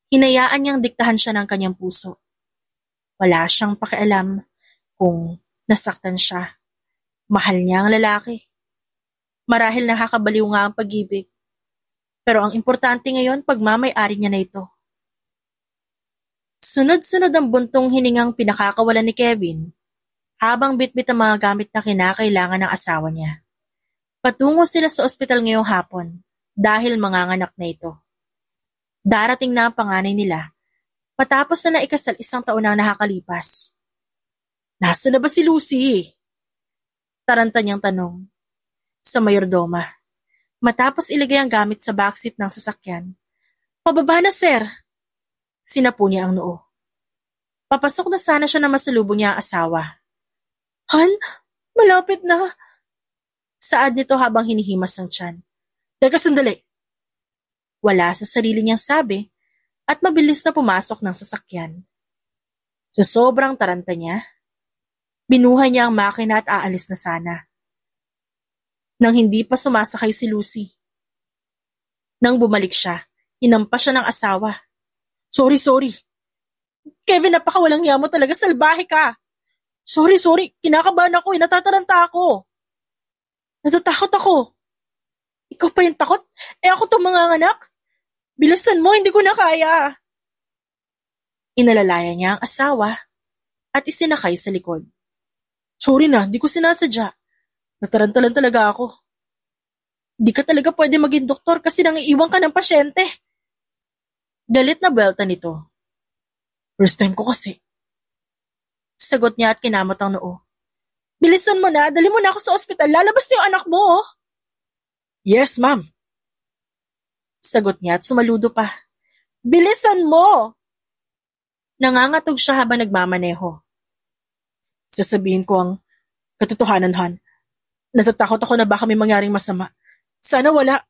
hinayaan niyang diktahan siya ng kanyang puso. Wala siyang pakialam kung nasaktan siya. Mahal niya ang lalaki. Marahil nakakabaliw nga ang pag-ibig. Pero ang importante ngayon, pagmamay-ari niya na ito. Sunod-sunod ang buntong hiningang pinakakawalan ni Kevin habang bitbit ang mga gamit na kinakailangan ng asawa niya. Patungo sila sa ospital ngayong hapon dahil manganganak na ito. Darating na ang panganay nila matapos na naikasal 1 taon na nakakalipas. Nasaan na ba si Lucy? Taranta niyang tanong sa mayordoma matapos ilagay ang gamit sa backseat ng sasakyan. Pababa na, sir. Sinapo niya ang noo. Papasok na sana siya na masalubong niya ang asawa. Han, malapit na. Saad nito habang hinihimas ang tiyan. Teka sandali. Wala sa sarili niyang sabi at mabilis na pumasok ng sasakyan. Sa sobrang taranta niya, binuhay niya ang makina at aalis na sana. Nang hindi pa sumasakay si Lucy. Nang bumalik siya, hinampas siya ng asawa. Sorry. Kevin, napakawalang hiya mo talaga, salbahe ka. Sorry, kinakabahan ako, natataranta ako. Natatakot ako. Ikaw pa yung takot? Ako tong mga anak? Bilisan mo, hindi ko na kaya. Inalalaya niya ang asawa at isinakay sa likod. Sorry na, di ko sinasadya. Nataranta lang talaga ako. Di ka talaga pwede maging doktor kasi nangiiwan ka ng pasyente. Galit na belta nito. First time ko kasi. Sagot niya at kinamot ang noo. Bilisan mo na, dali mo na ako sa ospital, lalabas na yung anak mo. Oh. Yes, ma'am. Sagot niya at sumaludo pa. Bilisan mo! Nangangatog siya habang nagmamaneho. Sasabihin ko ang katotohanan, Han. Natatakot ako na baka may mangyaring masama. Sana wala.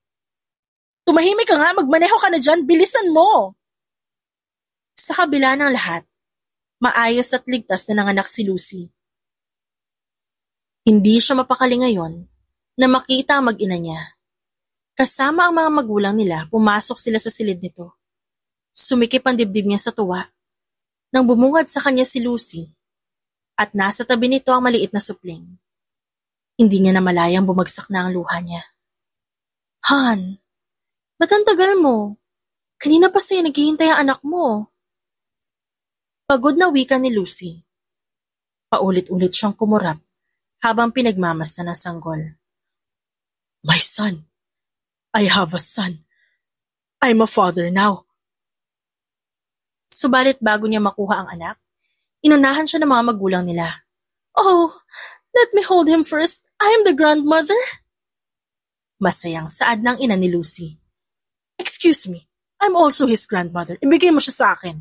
Tumahimik ka nga, magmaneho ka na dyan, bilisan mo! Sa kabila ng lahat, maayos at ligtas na nanganak si Lucy. Hindi siya mapakali ngayon na makita ang mag-ina niya. Kasama ang mga magulang nila, pumasok sila sa silid nito. Sumikip ang dibdib niya sa tuwa. Nang bumungad sa kanya si Lucy, at nasa tabi nito ang maliit na supling. Hindi niya namalayang bumagsak na ang luha niya. Han, ba't ang tagal mo? Kanina pa sa'yo naghihintay ang anak mo. Pagod na wika ni Lucy. Paulit-ulit siyang kumurap habang pinagmamasdan ng sanggol. My son. I have a son. I'm a father now. Subalit bago niya makuha ang anak, inunahan siya ng mga magulang nila. Oh, let me hold him first. I am the grandmother. Masayang saad ng ina ni Lucy. Excuse me, I'm also his grandmother. Ibigay mo siya sa akin.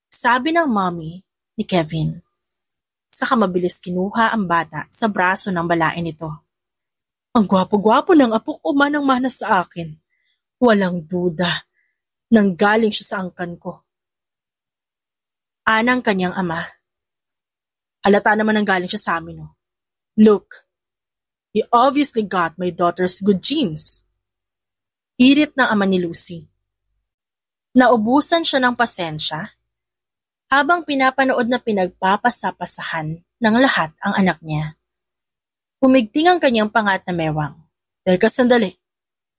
Sabi ng mommy ni Kevin. Saka mabilis kinuha ang bata sa braso ng balain nito. Ang gwapo-gwapo ng apo ko manang-mana sa akin. Walang duda. Nanggaling siya sa angkan ko. Anang kanyang ama. Halata naman nanggaling siya sa amin. Oh. Look, he obviously got my daughter's good genes. Irit ng ama ni Lucy. Naubusan siya ng pasensya habang pinapanood na pinagpapasapasahan ng lahat ang anak niya. Humigting ang kanyang pangat na mewang. Teka sandali,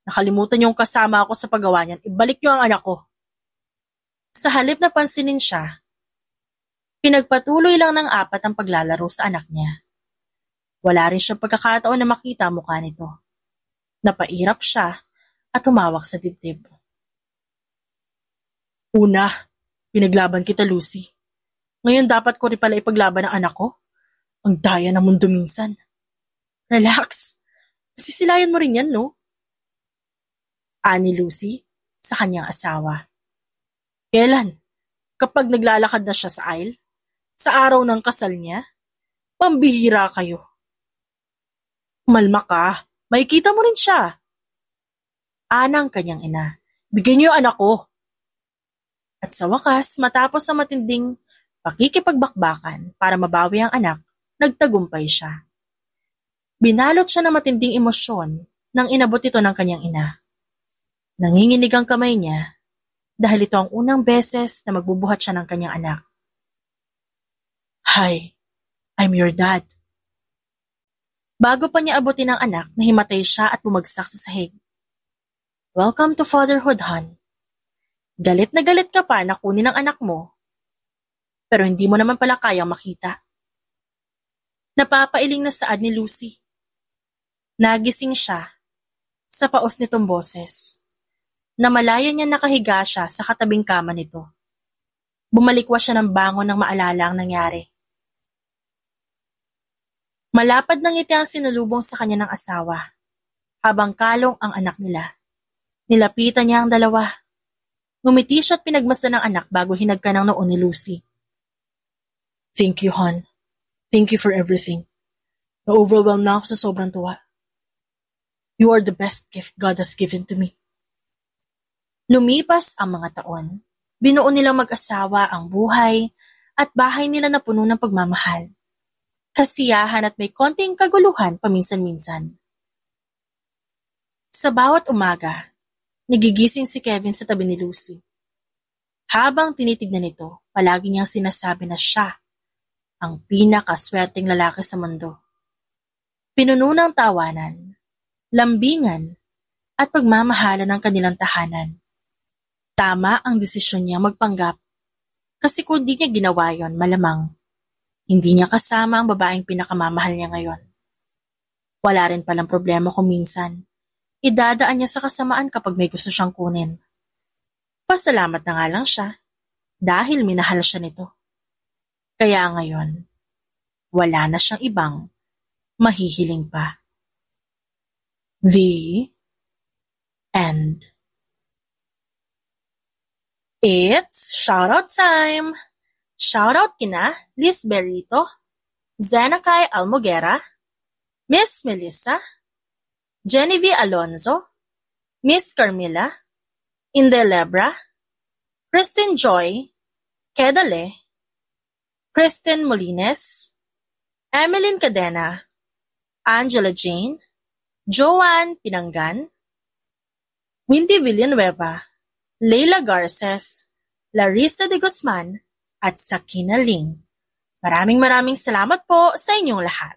nakalimutan niyong kasama ako sa paggawa niyan, ibalik niyo ang anak ko. Sa halip na pansinin siya, pinagpatuloy lang ng apat ang paglalaro sa anak niya. Wala rin siyang pagkakataon na makita ang mukha nito. Napairap siya at humawak sa dibdib. Una, pinaglaban kita, Lucy. Ngayon dapat ko rin pala ipaglaban ang anak ko. Ang daya ng mundo minsan. Relax. Masisilayan mo rin yan, no? Ani Lucy sa kanyang asawa. Kailan? Kapag naglalakad na siya sa aisle? Sa araw ng kasal niya? Pambihira kayo. Malma ka. Makikita mo rin siya. Anang kanyang ina. Bigyan niyo yung anak ko. At sa wakas, matapos ang matinding pakikipagbakbakan para mabawi ang anak, nagtagumpay siya. Binalot siya ng matinding emosyon nang inabot ito ng kanyang ina. Nanginginig ang kamay niya dahil ito ang unang beses na magbubuhat siya ng kanyang anak. Hi, I'm your dad. Bago pa niya abutin ang anak, nahimatay siya at bumagsak sa sahig. Welcome to fatherhood, Han. Galit na galit ka pa na kunin ang anak mo, pero hindi mo naman pala kayang makita. Napapailing na saad ni Lucy. Nagising siya sa paos nitong boses. Namalaya niya nakahiga siya sa katabing kama nito. Bumalikwa siya ng bangon nang maalala ang nangyari. Malapad ng ngiti ang sinulubong sa kanya ng asawa, habang kalong ang anak nila. Nilapitan niya ang dalawa. Ngumiti siya at pinagmasdan ng anak bago hinagka ng noo ni Lucy. Thank you, hon. Thank you for everything. Na-overwhelmed na ako sa sobrang tuwa. You are the best gift God has given to me. Lumipas ang mga taon. Binuo nilang mag-asawa ang buhay at bahay nila na puno ng pagmamahal, kasiyahan at may konting kaguluhan paminsan-minsan. Sa bawat umaga, nagigising si Kevin sa tabi ni Lucy. Habang tinitignan ito, palagi niyang sinasabi na siya ang pinakaswerteng lalaki sa mundo. Pinuno ng tawanan, lambingan, at pagmamahalan ng kanilang tahanan. Tama ang desisyon niya magpanggap kasi kung di niya ginawa yon, malamang hindi niya kasama ang babaeng pinakamamahal niya ngayon. Wala rin palang problema kung minsan idadaan niya sa kasamaan kapag may gusto siyang kunin. Pasalamat na nga lang siya dahil minahal siya nito. Kaya ngayon, wala na siyang ibang mahihiling pa. The end. It's shoutout time! Shoutout kina Liz Berito, Zenakay Almoguera, Miss Melissa, Genevieve Alonzo, Miss Carmila, Indelebra, Kristen Joy, Kedale, Kristen Molines, Emeline Cadena, Angela Jane, Joanne Pinangan, Windy Villanueva, Leila Garces, Larissa de Guzman, at Sakina Ling. Maraming salamat po sa inyong lahat.